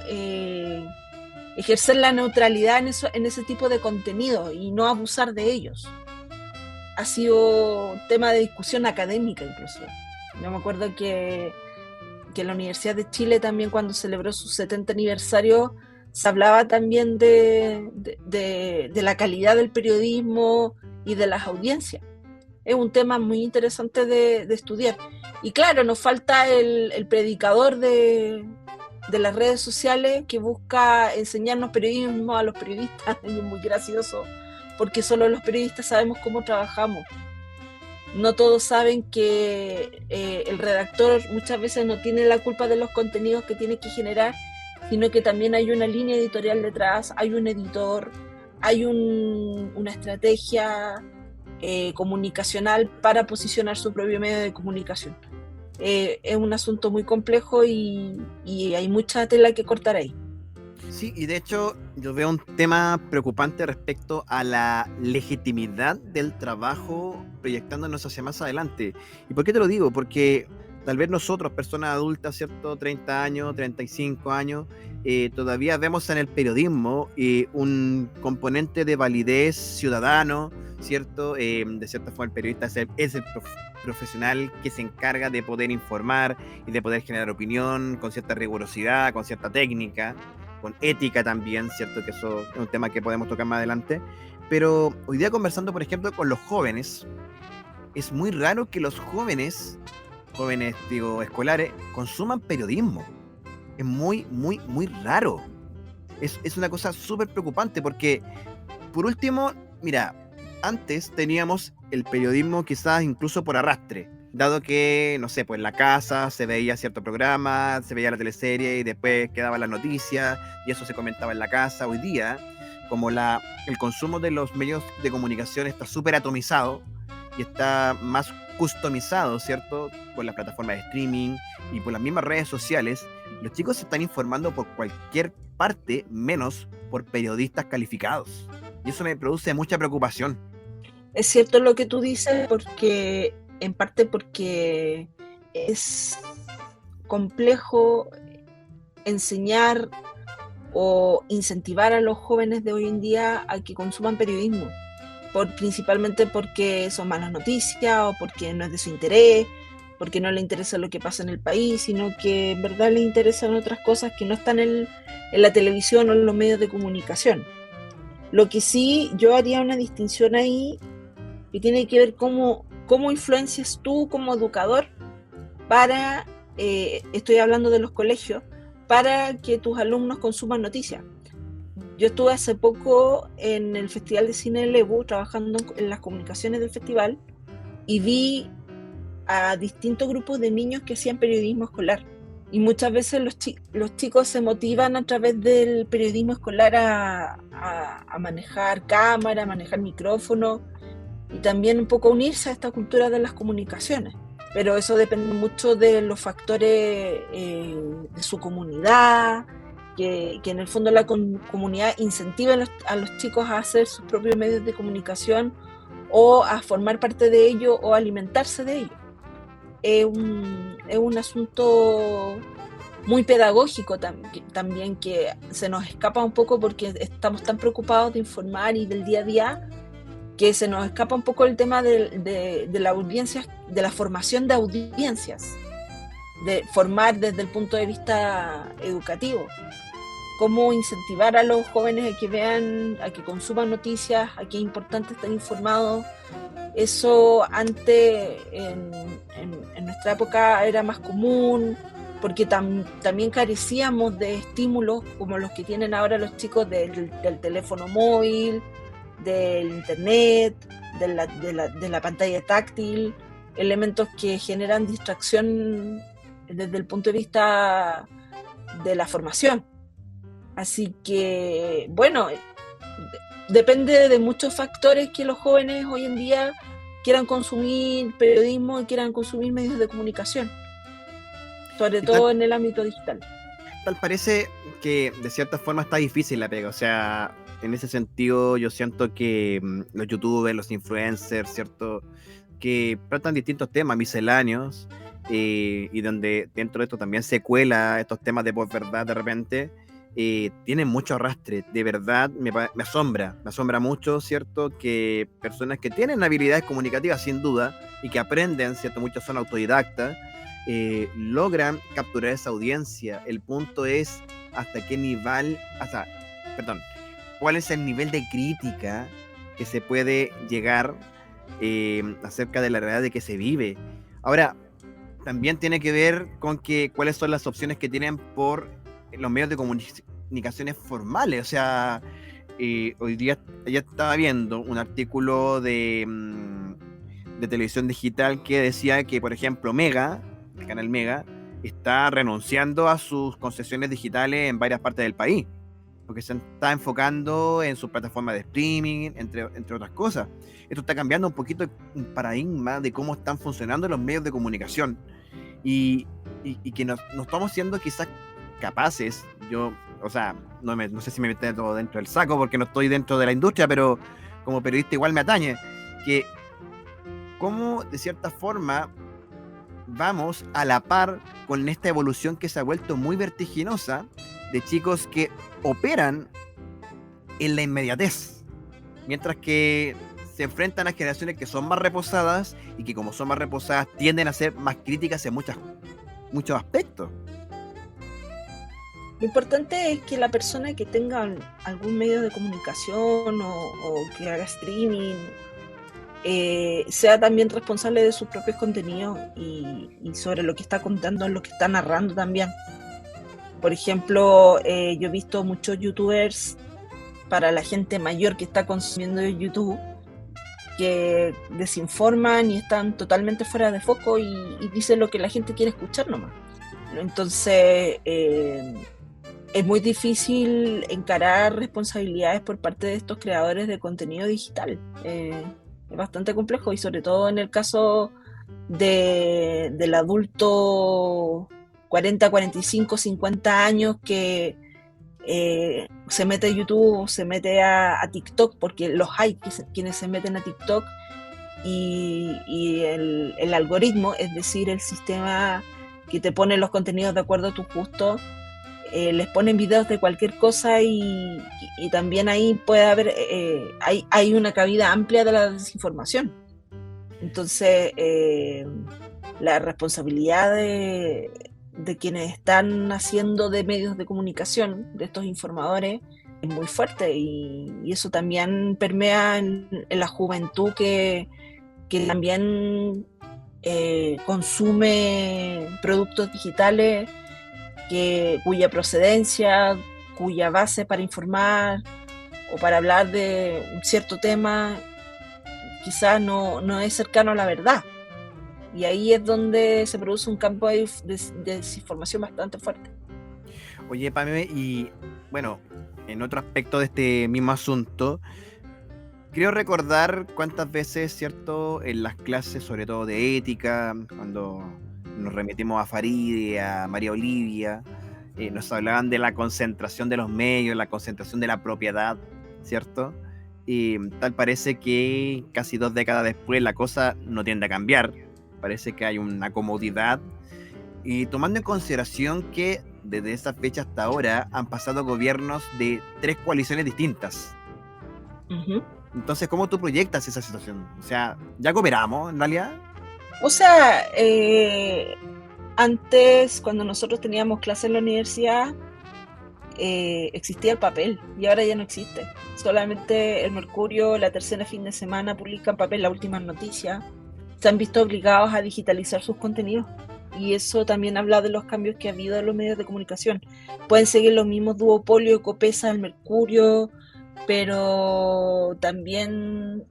ejercer la neutralidad en ese tipo de contenido y no abusar de ellos. Ha sido tema de discusión académica incluso. Yo me acuerdo que la Universidad de Chile también, cuando celebró su 70 aniversario, se hablaba también de la calidad del periodismo y de las audiencias. Es un tema muy interesante de estudiar. Y claro, nos falta el predicador de las redes sociales que busca enseñarnos periodismo a los periodistas. Y es muy gracioso, porque solo los periodistas sabemos cómo trabajamos. No todos saben que el redactor muchas veces no tiene la culpa de los contenidos que tiene que generar, sino que también hay una línea editorial detrás, hay un editor, hay una estrategia comunicacional para posicionar su propio medio de comunicación. Es un asunto muy complejo y hay mucha tela que cortar ahí. Sí, y de hecho yo veo un tema preocupante respecto a la legitimidad del trabajo proyectándonos hacia más adelante. ¿Y por qué te lo digo? Porque tal vez nosotros, personas adultas, ¿cierto? 30 años, 35 años, todavía vemos en el periodismo un componente de validez ciudadano, ¿cierto? De cierta forma el periodista es el profesional que se encarga de poder informar y de poder generar opinión con cierta rigurosidad, con cierta técnica, con ética también, ¿cierto? Que eso es un tema que podemos tocar más adelante. Pero hoy día, conversando, por ejemplo, con los jóvenes, es muy raro que los jóvenes escolares, consuman periodismo. es muy, muy, muy raro. Es una cosa súper preocupante porque, por último, mira, antes teníamos el periodismo quizás incluso por arrastre, dado que, no sé, pues en la casa se veía cierto programa, se veía la teleserie y después quedaban las noticias y eso se comentaba en la casa. Hoy día, como el consumo de los medios de comunicación está súper atomizado y está más customizado, ¿cierto? Por las plataformas de streaming y por las mismas redes sociales, los chicos se están informando por cualquier parte menos por periodistas calificados. Y eso me produce mucha preocupación. Es cierto lo que tú dices, porque en parte porque es complejo enseñar o incentivar a los jóvenes de hoy en día a que consuman periodismo, principalmente porque son malas noticias o porque no es de su interés, porque no le interesa lo que pasa en el país, sino que en verdad le interesan otras cosas que no están en la televisión o en los medios de comunicación. Lo que sí, yo haría una distinción ahí que tiene que ver cómo influencias tú como educador para, estoy hablando de los colegios, para que tus alumnos consuman noticias. Yo estuve hace poco en el Festival de Cine del EBU trabajando en las comunicaciones del festival y vi a distintos grupos de niños que hacían periodismo escolar. Y muchas veces los chicos se motivan a través del periodismo escolar a manejar cámara, a manejar micrófono y también un poco unirse a esta cultura de las comunicaciones. Pero eso depende mucho de los factores de su comunidad, que en el fondo la comunidad incentiva a los chicos a hacer sus propios medios de comunicación o a formar parte de ello o alimentarse de ello. Es un asunto muy pedagógico también que se nos escapa un poco porque estamos tan preocupados de informar y del día a día que se nos escapa un poco el tema de la audiencia, de la formación de audiencias, de formar desde el punto de vista educativo. Cómo incentivar a los jóvenes a que vean, a que consuman noticias, a que es importante estar informados. Eso antes, en nuestra época, era más común, porque también carecíamos de estímulos como los que tienen ahora los chicos del teléfono móvil, del internet, de la pantalla táctil, elementos que generan distracción desde el punto de vista de la formación. Así que, bueno, depende de muchos factores que los jóvenes hoy en día quieran consumir periodismo y quieran consumir medios de comunicación, sobre todo en el ámbito digital. Tal parece que de cierta forma está difícil la pega, o sea, en ese sentido yo siento que los youtubers, los influencers, ¿cierto? Que tratan distintos temas misceláneos y donde dentro de esto también se cuela estos temas de posverdad de repente, tienen mucho arrastre, de verdad me asombra mucho, ¿cierto? Que personas que tienen habilidades comunicativas sin duda y que aprenden, ¿cierto? Muchos son autodidactas, logran capturar esa audiencia. El punto es hasta qué nivel, cuál es el nivel de crítica que se puede llegar acerca de la realidad de que se vive. Ahora, también tiene que ver con cuáles son las opciones que tienen por los medios de comunicaciones formales. O sea, hoy día ya estaba viendo un artículo de televisión digital que decía que, por ejemplo, Mega, el canal Mega, está renunciando a sus concesiones digitales en varias partes del país, porque se está enfocando en su plataforma de streaming, entre otras cosas. Esto está cambiando un poquito el paradigma de cómo están funcionando los medios de comunicación y que no estamos siendo quizás capaces. Yo, o sea, no sé si me meto dentro del saco porque no estoy dentro de la industria, pero como periodista igual me atañe, que cómo de cierta forma vamos a la par con esta evolución que se ha vuelto muy vertiginosa de chicos que operan en la inmediatez, mientras que se enfrentan a generaciones que son más reposadas y que como son más reposadas tienden a ser más críticas en muchos aspectos. Lo importante es que la persona que tenga algún medio de comunicación o que haga streaming sea también responsable de sus propios contenidos y sobre lo que está contando, lo que está narrando también. Por ejemplo, yo he visto muchos youtubers para la gente mayor que está consumiendo YouTube que desinforman y están totalmente fuera de foco y dicen lo que la gente quiere escuchar nomás. Entonces, es muy difícil encarar responsabilidades por parte de estos creadores de contenido digital. Es bastante complejo y sobre todo en el caso del adulto 40, 45, 50 años que se mete a YouTube, se mete a TikTok, porque los hay quienes se meten a TikTok y el algoritmo, es decir, el sistema que te pone los contenidos de acuerdo a tus gustos, les ponen videos de cualquier cosa y también ahí puede haber, hay una cabida amplia de la desinformación. Entonces, la responsabilidad de quienes están haciendo de medios de comunicación, de estos informadores, es muy fuerte y eso también permea en la juventud que también consume productos digitales cuya procedencia, cuya base para informar o para hablar de un cierto tema quizás no es cercano a la verdad. Y ahí es donde se produce un campo de desinformación bastante fuerte. Oye, Pame, y bueno, en otro aspecto de este mismo asunto, creo recordar cuántas veces, ¿cierto?, en las clases, sobre todo de ética, cuando nos remitimos a Farideh, a María Olivia, nos hablaban de la concentración de los medios, la concentración de la propiedad, ¿cierto? Y tal parece que casi 2 décadas después la cosa no tiende a cambiar. Parece que hay una comodidad. Y tomando en consideración que desde esa fecha hasta ahora han pasado gobiernos de 3 coaliciones distintas. Uh-huh. Entonces, ¿cómo tú proyectas esa situación? O sea, ¿ya cooperamos en realidad? O sea, antes, cuando nosotros teníamos clases en la universidad, existía el papel y ahora ya no existe. Solamente el Mercurio, la Tercera fin de semana publican papel, las últimas noticias. Se han visto obligados a digitalizar sus contenidos y eso también habla de los cambios que ha habido en los medios de comunicación. Pueden seguir los mismos duopolios, Copesa, el Mercurio, pero también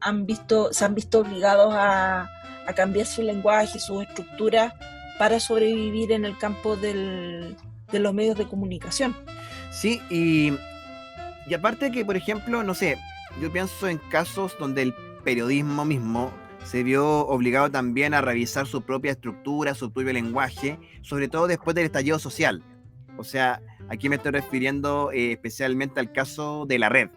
se han visto obligados a cambiar su lenguaje, su estructura para sobrevivir en el campo de los medios de comunicación. Sí, y aparte que, por ejemplo, no sé, yo pienso en casos donde el periodismo mismo se vio obligado también a revisar su propia estructura, su propio lenguaje, sobre todo después del estallido social. O sea, aquí me estoy refiriendo especialmente al caso de La Red.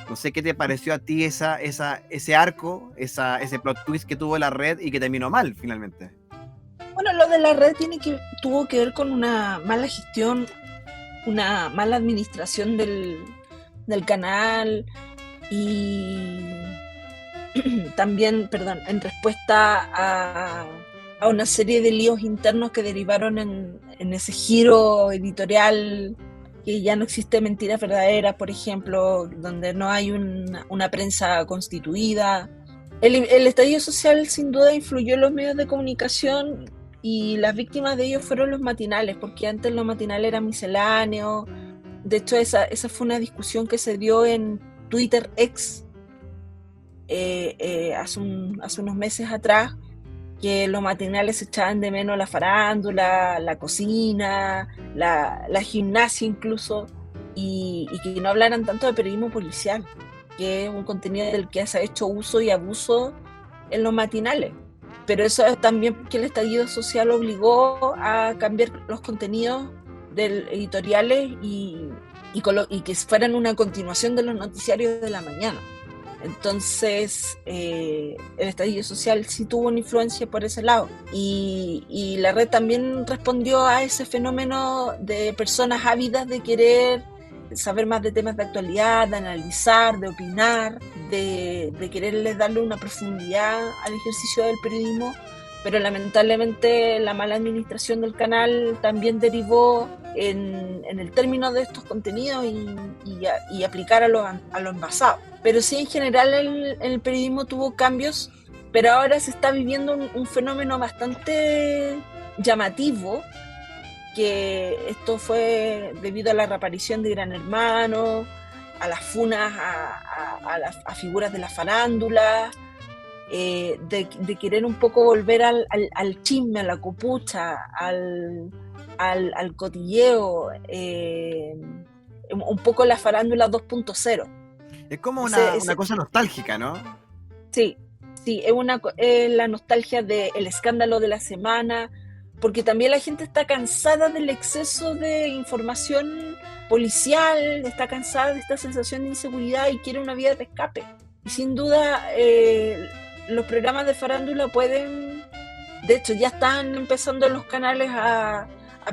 No sé qué te pareció a ti ese arco, ese plot twist que tuvo La Red y que terminó mal finalmente. Bueno, lo de La Red tuvo que ver con una mala gestión, una mala administración del canal y también, en respuesta a una serie de líos internos que derivaron en ese giro editorial que ya no existe Mentiras Verdaderas, por ejemplo, donde no hay una prensa constituida. El estallido social sin duda influyó en los medios de comunicación y las víctimas de ellos fueron los matinales, porque antes los matinales eran misceláneos. De hecho, esa fue una discusión que se dio en Twitter X hace unos meses atrás, que los matinales echaban de menos la farándula, la cocina, la gimnasia incluso, y que no hablaran tanto de periodismo policial, que es un contenido del que se ha hecho uso y abuso en los matinales. Pero eso es también porque el estallido social obligó a cambiar los contenidos editoriales y que fueran una continuación de los noticiarios de la mañana. Entonces, el estallido social sí tuvo una influencia por ese lado. Y La Red también respondió a ese fenómeno de personas ávidas de querer saber más de temas de actualidad, de analizar, de opinar, de quererles darle una profundidad al ejercicio del periodismo, pero lamentablemente la mala administración del canal también derivó en el término de estos contenidos y aplicar a lo envasado. Pero sí, en general el periodismo tuvo cambios, pero ahora se está viviendo un fenómeno bastante llamativo, que esto fue debido a la reaparición de Gran Hermano, a las funas a figuras de la farándula, de querer un poco volver al chisme, a la copucha, al cotilleo, un poco la farándula 2.0. Es como Ese- una cosa nostálgica, ¿no? Sí, sí, es la nostalgia del escándalo de la semana, porque también la gente está cansada del exceso de información policial, está cansada de esta sensación de inseguridad y quiere una vía de escape. Y sin duda, los programas de farándula pueden, de hecho, ya están empezando los canales a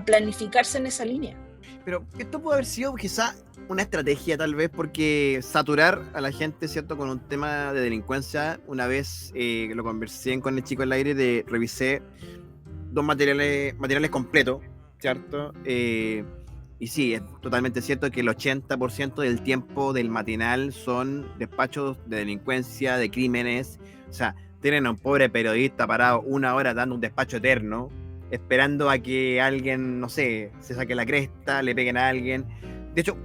planificarse en esa línea. Pero esto puede haber sido quizá una estrategia tal vez, porque saturar a la gente, ¿cierto?, con un tema de delincuencia. Una vez lo conversé con el chico en el aire, revisé dos materiales completos, ¿cierto? Y sí, es totalmente cierto que el 80% del tiempo del matinal son despachos de delincuencia, de crímenes. O sea, tienen a un pobre periodista parado 1 hora dando un despacho eterno, esperando a que alguien, no sé, se saque la cresta, le peguen a alguien. De hecho,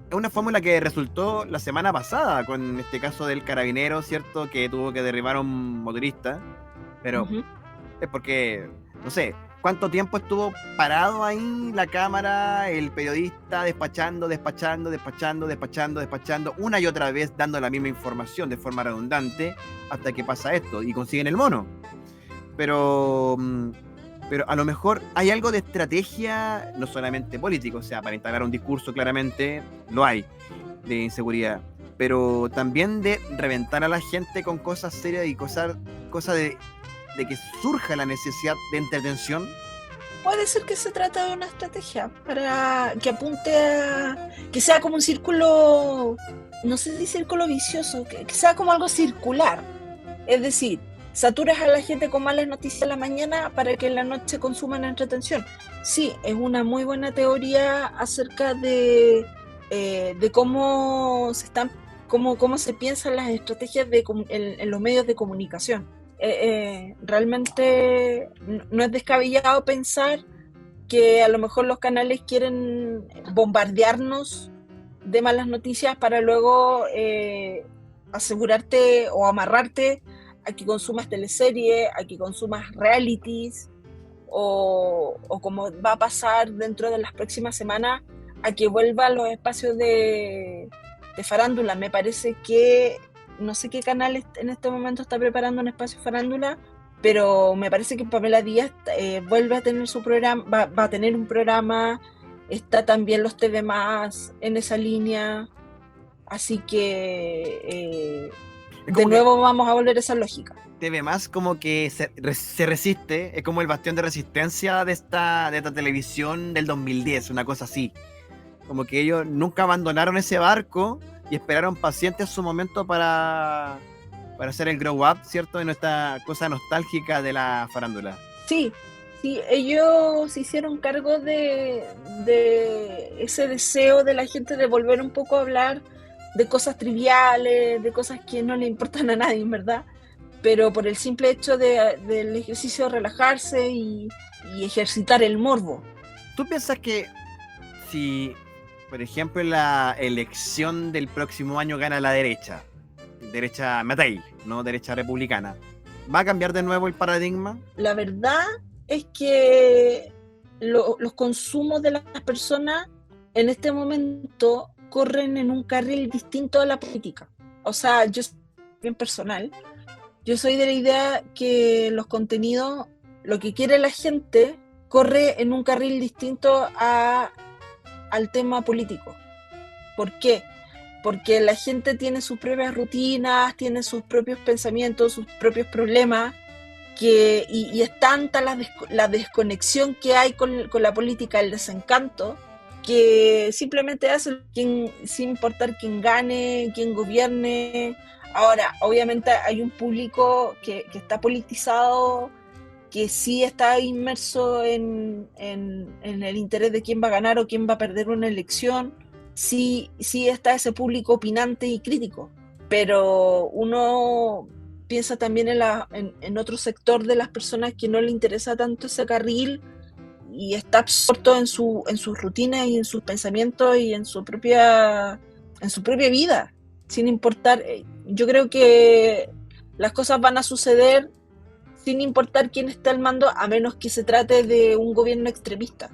es una fórmula que resultó la semana pasada con este caso del carabinero, ¿cierto?, que tuvo que derribar a un motorista. Pero Ujú. es porque, no sé, cuánto tiempo estuvo parado ahí la cámara, el periodista despachando, una y otra vez dando la misma información de forma redundante hasta que pasa esto y consiguen el mono. Pero a lo mejor hay algo de estrategia, no solamente político, o sea, para instalar un discurso claramente lo hay, de inseguridad, pero también de reventar a la gente con cosas serias y cosas de que surja la necesidad de entretención. Puede ser que se trata de una estrategia para que apunte a que sea como un círculo, no sé si círculo vicioso, que sea como algo circular. Es decir, saturas a la gente con malas noticias en la mañana para que en la noche consuman entretención. Sí, es una muy buena teoría acerca de cómo cómo se piensan las estrategias en los medios de comunicación. Realmente no es descabellado pensar que a lo mejor los canales quieren bombardearnos de malas noticias para luego asegurarte o amarrarte a que consumas teleseries, a que consumas realities, o como va a pasar dentro de las próximas semanas, a que vuelva a los espacios de farándula. Me parece que no sé qué canal en este momento está preparando un espacio farándula, pero me parece que Pamela Díaz vuelve a tener su programa, va a tener un programa, está también los TV Más en esa línea, así que de nuevo vamos a volver a esa lógica. TV Más como que se resiste, es como el bastión de resistencia de esta televisión del 2010, una cosa así. Como que ellos nunca abandonaron ese barco y esperaron pacientes su momento para hacer el grow up, ¿cierto? En esta cosa nostálgica de la farándula. Sí, sí, ellos se hicieron cargo de ese deseo de la gente de volver un poco a hablar de cosas triviales, de cosas que no le importan a nadie, ¿verdad? Pero por el simple hecho del ejercicio de relajarse y ejercitar el morbo. ¿Tú piensas que si, por ejemplo, la elección del próximo año gana la derecha Matei, no derecha republicana, va a cambiar de nuevo el paradigma? La verdad es que los consumos de las personas en este momento corren en un carril distinto a la política. O sea, yo soy bien personal. Yo soy de la idea que los contenidos, lo que quiere la gente, corre en un carril distinto al tema político. ¿Por qué? Porque la gente tiene sus propias rutinas, tiene sus propios pensamientos, sus propios problemas, y es tanta la desconexión que hay con la política, el desencanto, que simplemente hace sin importar quién gane, quién gobierne. Ahora, obviamente hay un público que está politizado, que sí está inmerso en el interés de quién va a ganar o quién va a perder una elección. Sí está ese público opinante y crítico, pero uno piensa también en otro sector de las personas que no le interesa tanto ese carril y está absorto en sus rutinas y en sus pensamientos y en su propia vida, sin importar. Yo creo que las cosas van a suceder sin importar quién esté al mando, a menos que se trate de un gobierno extremista.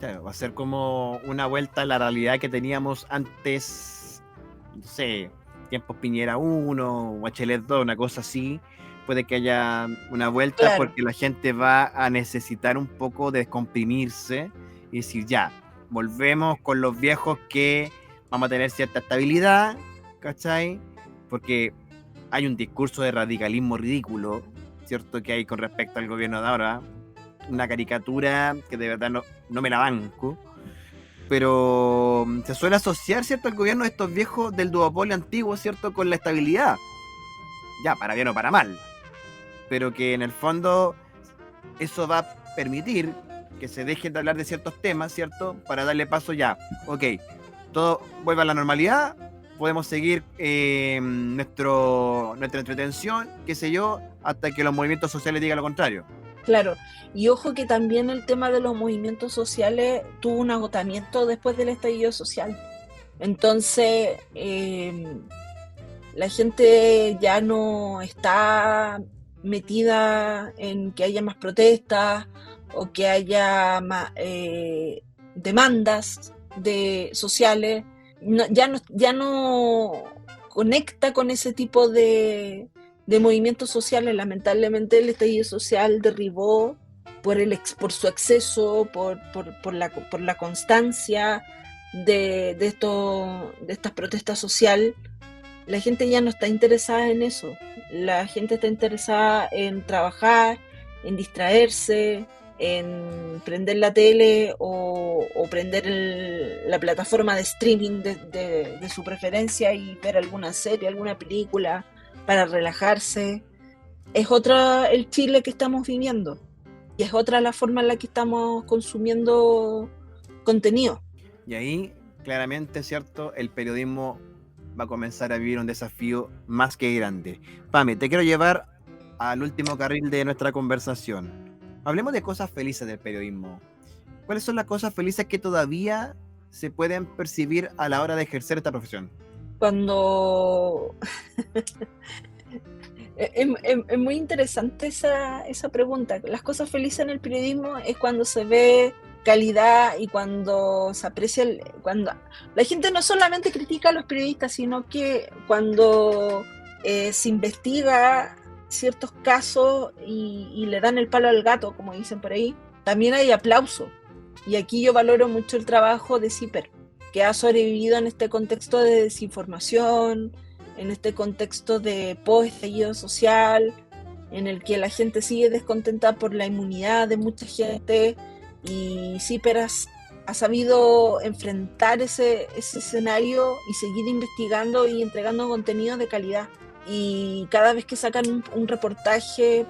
Claro, va a ser como una vuelta a la realidad que teníamos antes, no sé, tiempos Piñera 1, Bachelet 2, una cosa así. Puede que haya una vuelta, Claro. porque la gente va a necesitar un poco de descomprimirse y decir, ya, volvemos con los viejos que vamos a tener cierta estabilidad, ¿cachai? Porque hay un discurso de radicalismo ridículo, ¿cierto? Que hay con respecto al gobierno de ahora. Una caricatura que de verdad no me la banco. Pero se suele asociar, ¿cierto?, el gobierno de estos viejos del duopolio antiguo, ¿cierto?, con la estabilidad. Ya, para bien o para mal. Pero que en el fondo eso va a permitir que se dejen de hablar de ciertos temas, ¿cierto?, para darle paso ya. Ok, todo vuelve a la normalidad, podemos seguir nuestra entretención, qué sé yo, hasta que los movimientos sociales digan lo contrario. Claro, y ojo que también el tema de los movimientos sociales tuvo un agotamiento después del estallido social. Entonces, la gente ya no está metida en que haya más protestas o que haya más demandas sociales. Ya no conecta con ese tipo de movimientos sociales. Lamentablemente el estallido social derribó por su exceso, por la constancia de estas protestas sociales. La gente ya no está interesada en eso. La gente está interesada en trabajar, en distraerse, en prender la tele o prender la plataforma de streaming de su preferencia y ver alguna serie, alguna película para relajarse. Es otra el Chile que estamos viviendo y es otra la forma en la que estamos consumiendo contenido. Y ahí, claramente, ¿cierto?, el periodismo va a comenzar a vivir un desafío más que grande. Pame, te quiero llevar al último carril de nuestra conversación. Hablemos de cosas felices del periodismo. ¿Cuáles son las cosas felices que todavía se pueden percibir a la hora de ejercer esta profesión? Cuando... es muy interesante esa pregunta. Las cosas felices en el periodismo es cuando se ve calidad y cuando se aprecia cuando la gente no solamente critica a los periodistas, sino que cuando se investiga ciertos casos y le dan el palo al gato, como dicen por ahí, también hay aplauso. Y aquí yo valoro mucho el trabajo de CIPER, que ha sobrevivido en este contexto de desinformación, en este contexto de post-estallido social, en el que la gente sigue descontenta por la inmunidad de mucha gente, y CIPER ha sabido enfrentar ese escenario y seguir investigando y entregando contenido de calidad. Y cada vez que sacan un reportaje,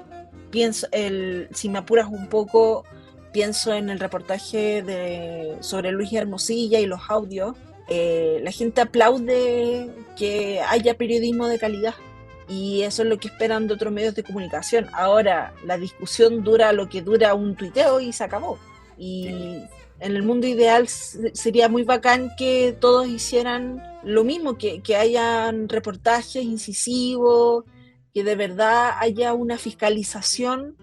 si me apuras un poco, pienso en el reportaje sobre Luis Hermosilla y los audios. La gente aplaude que haya periodismo de calidad y eso es lo que esperan de otros medios de comunicación. Ahora, la discusión dura lo que dura un tuiteo y se acabó. Y en el mundo ideal sería muy bacán que todos hicieran lo mismo, que hayan reportajes incisivos, que de verdad haya una fiscalización,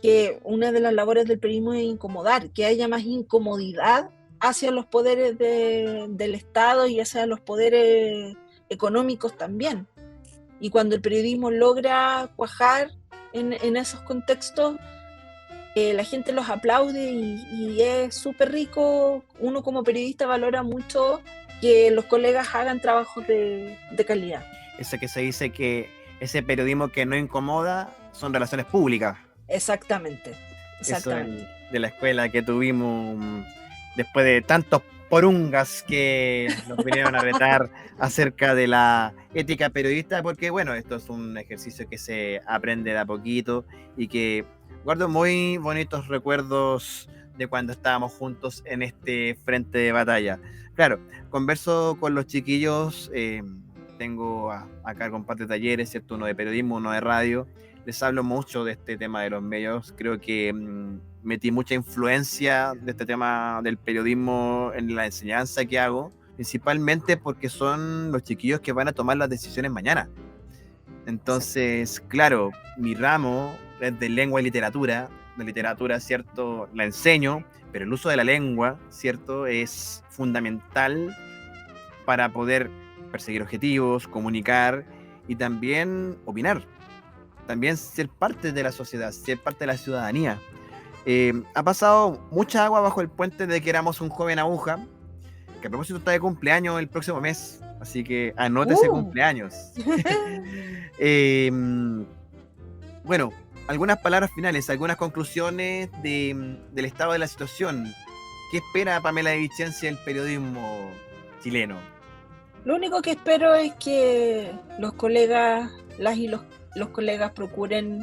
que una de las labores del periodismo es incomodar, que haya más incomodidad hacia los poderes del Estado y hacia los poderes económicos también. Y cuando el periodismo logra cuajar en esos contextos, la gente los aplaude y es súper rico. Uno como periodista valora mucho que los colegas hagan trabajos de calidad. Eso que se dice que ese periodismo que no incomoda son relaciones públicas. Exactamente. Eso de la escuela que tuvimos después de tantos porungas que nos vinieron a retar acerca de la ética periodista, porque bueno, esto es un ejercicio que se aprende de a poquito y que guardo muy bonitos recuerdos de cuando estábamos juntos en este frente de batalla. Claro, converso con los chiquillos, tengo acá comparto talleres, ¿cierto? Uno de periodismo, uno de radio. Les hablo mucho de este tema de los medios. Creo que metí mucha influencia de este tema del periodismo en la enseñanza que hago, principalmente porque son los chiquillos que van a tomar las decisiones mañana. Entonces, claro, mi ramo es de lengua y literatura. De literatura, ¿cierto?, la enseño, pero el uso de la lengua, ¿cierto?, es fundamental para poder perseguir objetivos, comunicar y también opinar. También ser parte de la sociedad, ser parte de la ciudadanía. Ha pasado mucha agua bajo el puente de que éramos un joven aguja, que a propósito está de cumpleaños el próximo mes, así que anote ese cumpleaños. Bueno, algunas palabras finales, algunas conclusiones del estado de la situación. ¿Qué espera Pamela de Vicenzi del periodismo chileno? Lo único que espero es que los colegas, los colegas procuren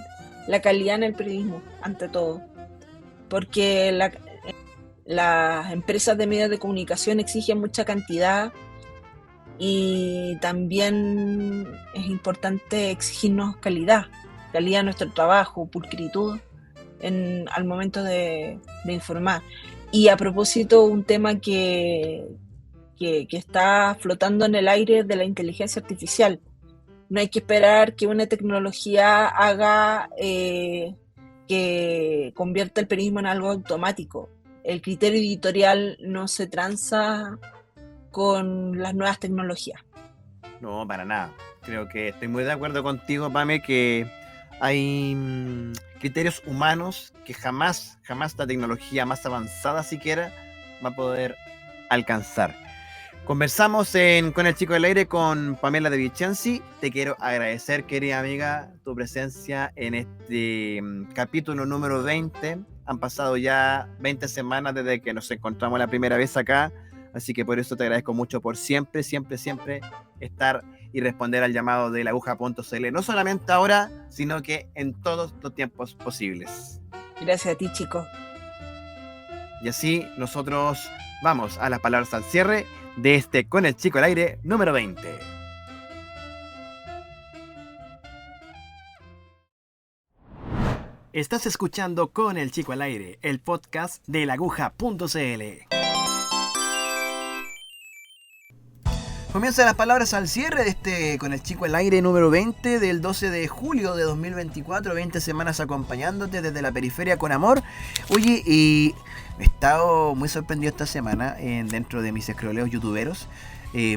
la calidad en el periodismo, ante todo. Porque las empresas de medios de comunicación exigen mucha cantidad y también es importante exigirnos calidad en nuestro trabajo, pulcritud al momento de informar. Y a propósito, un tema que está flotando en el aire de la inteligencia artificial. No hay que esperar que una tecnología haga que convierta el periodismo en algo automático. El criterio editorial no se tranza con las nuevas tecnologías. No, para nada. Creo que estoy muy de acuerdo contigo, Pame, que hay criterios humanos que jamás la tecnología más avanzada siquiera va a poder alcanzar. Conversamos con el Chico del Aire con Pamela de Vicenzi. Te quiero agradecer, querida amiga, tu presencia en este capítulo número 20. Han pasado ya 20 semanas desde que nos encontramos la primera vez acá, así que por eso te agradezco mucho por siempre estar y responder al llamado de laguja.cl, no solamente ahora, sino que en todos los tiempos posibles. Gracias a ti, chico. Y así nosotros vamos a las palabras al cierre de este Con el Chico al Aire número 20. Estás escuchando Con el Chico al Aire, el podcast de laguja.cl. Comienzan las palabras al cierre de este Con el Chico al Aire número 20 del 12 de julio de 2024, 20 semanas acompañándote desde la periferia con amor. Oye, y he estado muy sorprendido esta semana dentro de mis scrolleos youtuberos,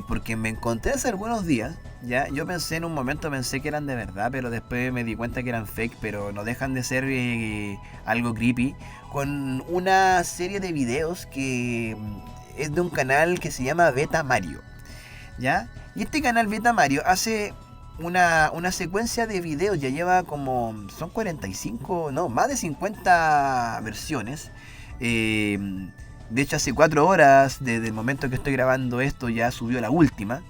porque me encontré hace algunos días, ya, yo pensé en un momento, pensé que eran de verdad, pero después me di cuenta que eran fake, pero no dejan de ser algo creepy, con una serie de videos que es de un canal que se llama Beta Mario. ¿Ya? Y este canal Beta Mario hace una secuencia de videos, ya lleva como, son 45, no, más de 50 versiones. De hecho, hace 4 horas, desde el momento que estoy grabando esto, ya subió la última.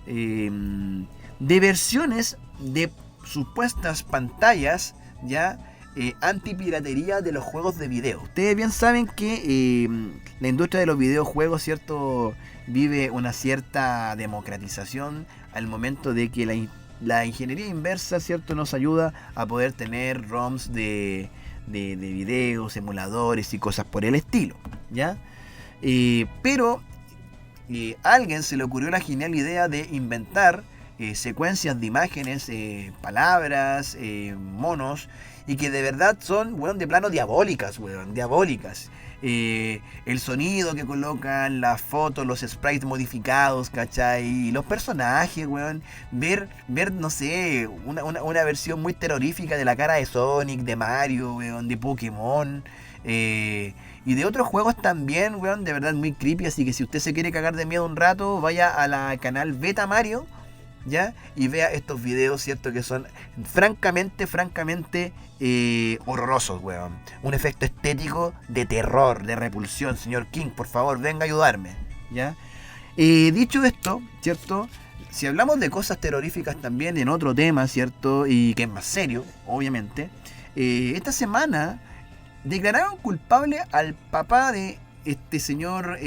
De versiones de supuestas pantallas, ya, antipiratería de los juegos de video. Ustedes bien saben que la industria de los videojuegos, ¿cierto?, vive una cierta democratización al momento de que la ingeniería inversa, ¿cierto?, nos ayuda a poder tener ROMs de videos, emuladores y cosas por el estilo, ¿ya? Pero a alguien se le ocurrió la genial idea de inventar secuencias de imágenes, palabras, monos, y que de verdad son, weón, de plano diabólicas, weón, diabólicas. El sonido que colocan, las fotos, los sprites modificados, ¿cachai? Y los personajes, weón. Ver, no sé, una versión muy terrorífica de la cara de Sonic, de Mario, weón, de Pokémon. Y de otros juegos también, weón, de verdad muy creepy. Así que si usted se quiere cagar de miedo un rato, vaya a la canal Beta Mario, ¿ya? Y vea estos videos, ¿cierto? Que son francamente horrorosos, weón. Un efecto estético de terror, de repulsión. Señor King, por favor, venga a ayudarme, ¿ya? Dicho esto, ¿cierto? Si hablamos de cosas terroríficas también en otro tema, ¿cierto? Y que es más serio, obviamente. Esta semana declararon culpable al papá de este señor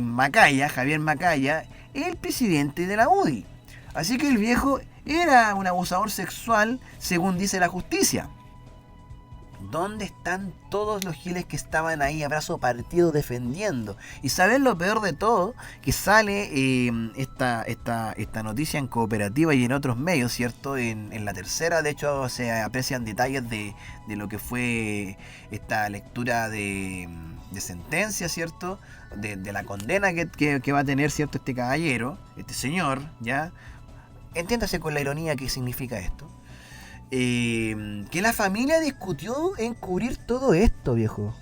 Macaya, Javier Macaya, el presidente de la UDI. Así que el viejo era un abusador sexual, según dice la justicia. ¿Dónde están todos los giles que estaban ahí a brazo partido defendiendo? Y ¿saben lo peor de todo? Que sale esta noticia en Cooperativa y en otros medios, ¿cierto? En la tercera, de hecho, se aprecian detalles de lo que fue esta lectura de sentencia, ¿cierto? De la condena que va a tener, ¿cierto? Este caballero, este señor, ¿ya? Entiéndase con la ironía qué significa esto. Que la familia discutió en cubrir todo esto, viejo.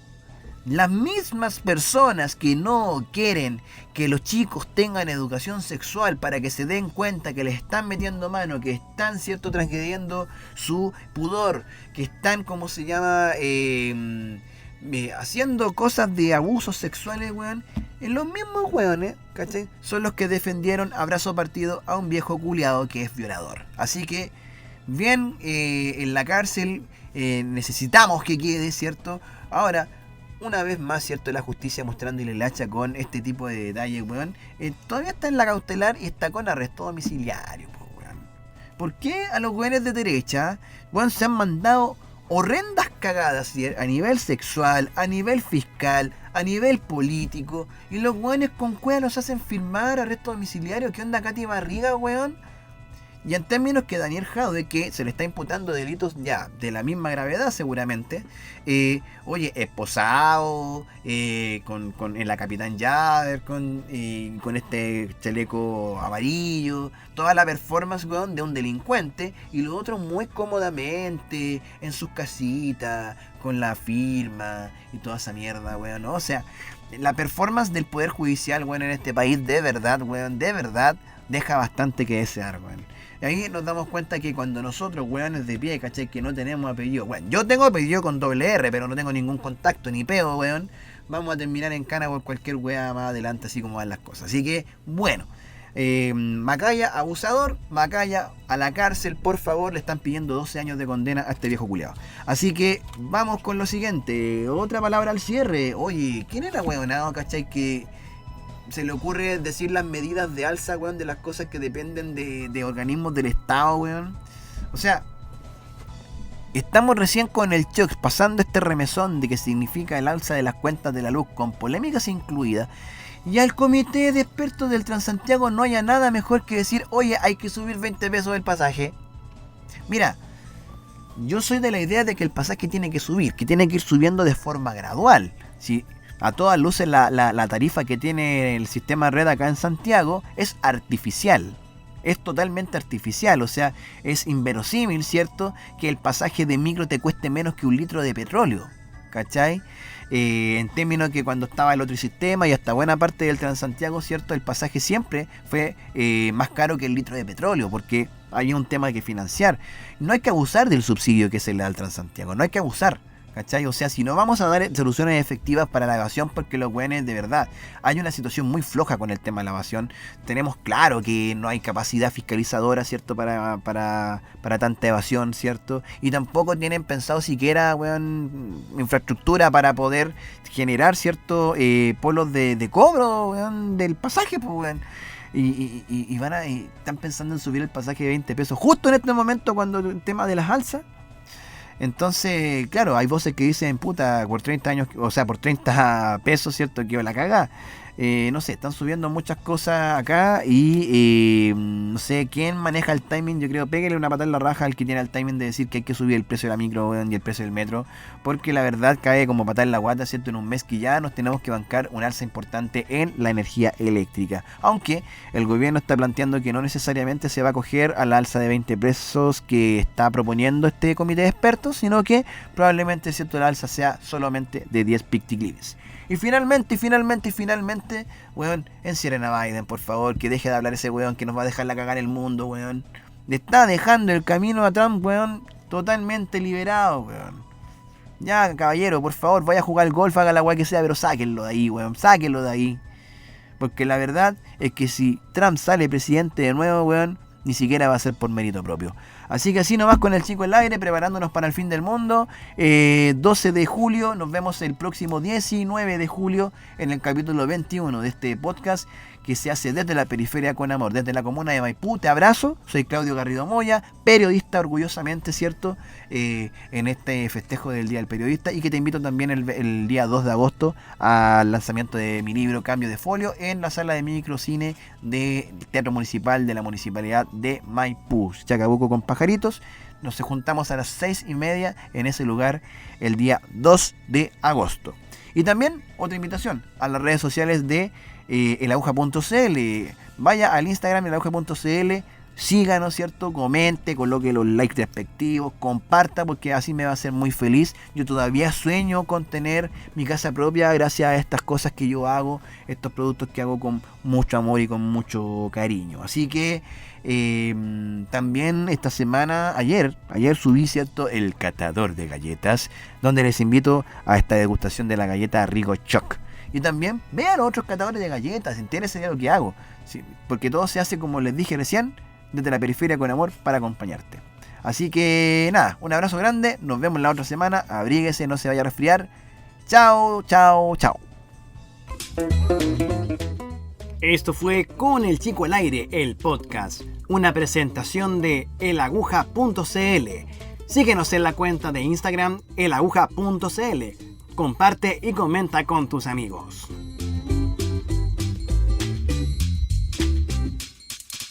Las mismas personas que no quieren que los chicos tengan educación sexual para que se den cuenta que les están metiendo mano, que están, ¿cierto?, transgrediendo su pudor, que están, ¿cómo se llama?, haciendo cosas de abusos sexuales, weón. Los mismos weones, ¿cachai?, son los que defendieron a brazo partido a un viejo culiado que es violador. Así que bien, en la cárcel necesitamos que quede, ¿cierto? Ahora, una vez más, ¿cierto? La justicia mostrándole el hacha con este tipo de detalles, weón. Todavía está en la cautelar y está con arresto domiciliario, weón. ¿Por qué a los weones de derecha, weón, se han mandado horrendas cagadas a nivel sexual, a nivel fiscal, a nivel político? Y los weones con cueva los hacen firmar arresto domiciliario. ¿Qué onda, Katy Barriga, weón? Y en términos que Daniel Jadwe, que se le está imputando delitos ya de la misma gravedad seguramente, oye, esposado, en la Capitán Javer, con este chaleco amarillo, toda la performance, weón, de un delincuente, y los otros muy cómodamente, en sus casitas, con la firma, y toda esa mierda, weón, ¿no? O sea, la performance del Poder Judicial, weón, en este país, de verdad, weón, de verdad, deja bastante que desear, weón. Y ahí nos damos cuenta que cuando nosotros, weones de pie, ¿cachai?, que no tenemos apellido, bueno, yo tengo apellido con doble R, pero no tengo ningún contacto ni peo, weón, vamos a terminar en cana por cualquier wea más adelante, así como van las cosas. Así que, bueno, Macaya, abusador, Macaya a la cárcel, por favor, le están pidiendo 12 años de condena a este viejo culiado. Así que vamos con lo siguiente, otra palabra al cierre. Oye, ¿quién era weonado, cachai, que se le ocurre decir las medidas de alza, weón, de las cosas que dependen de organismos del Estado, weón? O sea, estamos recién con el Chox pasando este remesón de que significa el alza de las cuentas de la luz, con polémicas incluidas, y al comité de expertos del Transantiago no haya nada mejor que decir, oye, hay que subir 20 pesos el pasaje. Mira, yo soy de la idea de que el pasaje tiene que subir, que tiene que ir subiendo de forma gradual. Si a todas luces la tarifa que tiene el sistema red acá en Santiago es artificial, es totalmente artificial, o sea, es inverosímil, ¿cierto?, que el pasaje de micro te cueste menos que un litro de petróleo, ¿cachai? En términos que cuando estaba el otro sistema y hasta buena parte del Transantiago, ¿cierto?, el pasaje siempre fue más caro que el litro de petróleo, porque hay un tema que financiar. No hay que abusar del subsidio que se le da al Transantiago, no hay que abusar, ¿cachai? O sea, si no vamos a dar soluciones efectivas para la evasión, porque los güeyes, de verdad, hay una situación muy floja con el tema de la evasión. Tenemos claro que no hay capacidad fiscalizadora, ¿cierto?, para tanta evasión, ¿cierto? Y tampoco tienen pensado siquiera, weón, infraestructura para poder generar, ¿cierto?, polos de cobro, weón, del pasaje, pues, weón. Y están pensando en subir el pasaje de 20 pesos justo en este momento, cuando el tema de las alzas. Entonces, claro, hay voces que dicen, puta, por 30 años, o sea, por 30 pesos, ¿cierto?, que la caga. No sé, están subiendo muchas cosas acá y no sé quién maneja el timing. Yo creo, pégale una patada en la raja al que tiene el timing de decir que hay que subir el precio de la micro, weón, y el precio del metro, porque la verdad cae como patada en la guata, ¿cierto?, en un mes que ya nos tenemos que bancar un alza importante en la energía eléctrica, aunque el gobierno está planteando que no necesariamente se va a acoger a la alza de 20 pesos que está proponiendo este comité de expertos, sino que probablemente, ¿cierto?, la alza sea solamente de 10 picticlives. Y finalmente, weón, encierren a Biden, por favor, que deje de hablar ese weón que nos va a dejar la cagada en el mundo, weón. Le está dejando el camino a Trump, weón, totalmente liberado, weón. Ya, caballero, por favor, vaya a jugar al golf, haga la weá que sea, pero sáquenlo de ahí, weón, sáquenlo de ahí. Porque la verdad es que si Trump sale presidente de nuevo, weón, ni siquiera va a ser por mérito propio. Así que así nomás con el chico al aire, preparándonos para el fin del mundo. 12 de julio, nos vemos el próximo 19 de julio en el capítulo 21 de este podcast, que se hace desde la periferia con amor, desde la comuna de Maipú. Te abrazo, soy Claudio Garrido Moya, periodista orgullosamente, ¿cierto? En este festejo del Día del Periodista, y que te invito también el día 2 de agosto al lanzamiento de mi libro Cambio de Folio en la sala de microcine del Teatro Municipal de la Municipalidad de Maipú, Chacabuco con pajaritos. Nos juntamos a las 6:30 en ese lugar el día 2 de agosto. Y también otra invitación a las redes sociales de elaguja.cl. Vaya al Instagram elaguja.cl, síganos, ¿cierto? Comente, coloque los likes respectivos, comparta, porque así me va a hacer muy feliz. Yo todavía sueño con tener mi casa propia gracias a estas cosas que yo hago, estos productos que hago con mucho amor y con mucho cariño. Así que también esta semana, ayer subí, ¿cierto?, el catador de galletas, donde les invito a esta degustación de la galleta Rico Choc. Y también vean otros catadores de galletas, entérese de lo que hago, ¿sí? Porque todo se hace, como les dije recién, desde la periferia con amor para acompañarte. Así que nada, un abrazo grande, nos vemos la otra semana, abríguese, no se vaya a resfriar. Chao, chao, chao. Esto fue Con el Chico al Aire, el podcast, una presentación de elaguja.cl. Síguenos en la cuenta de Instagram elaguja.cl. Comparte y comenta con tus amigos.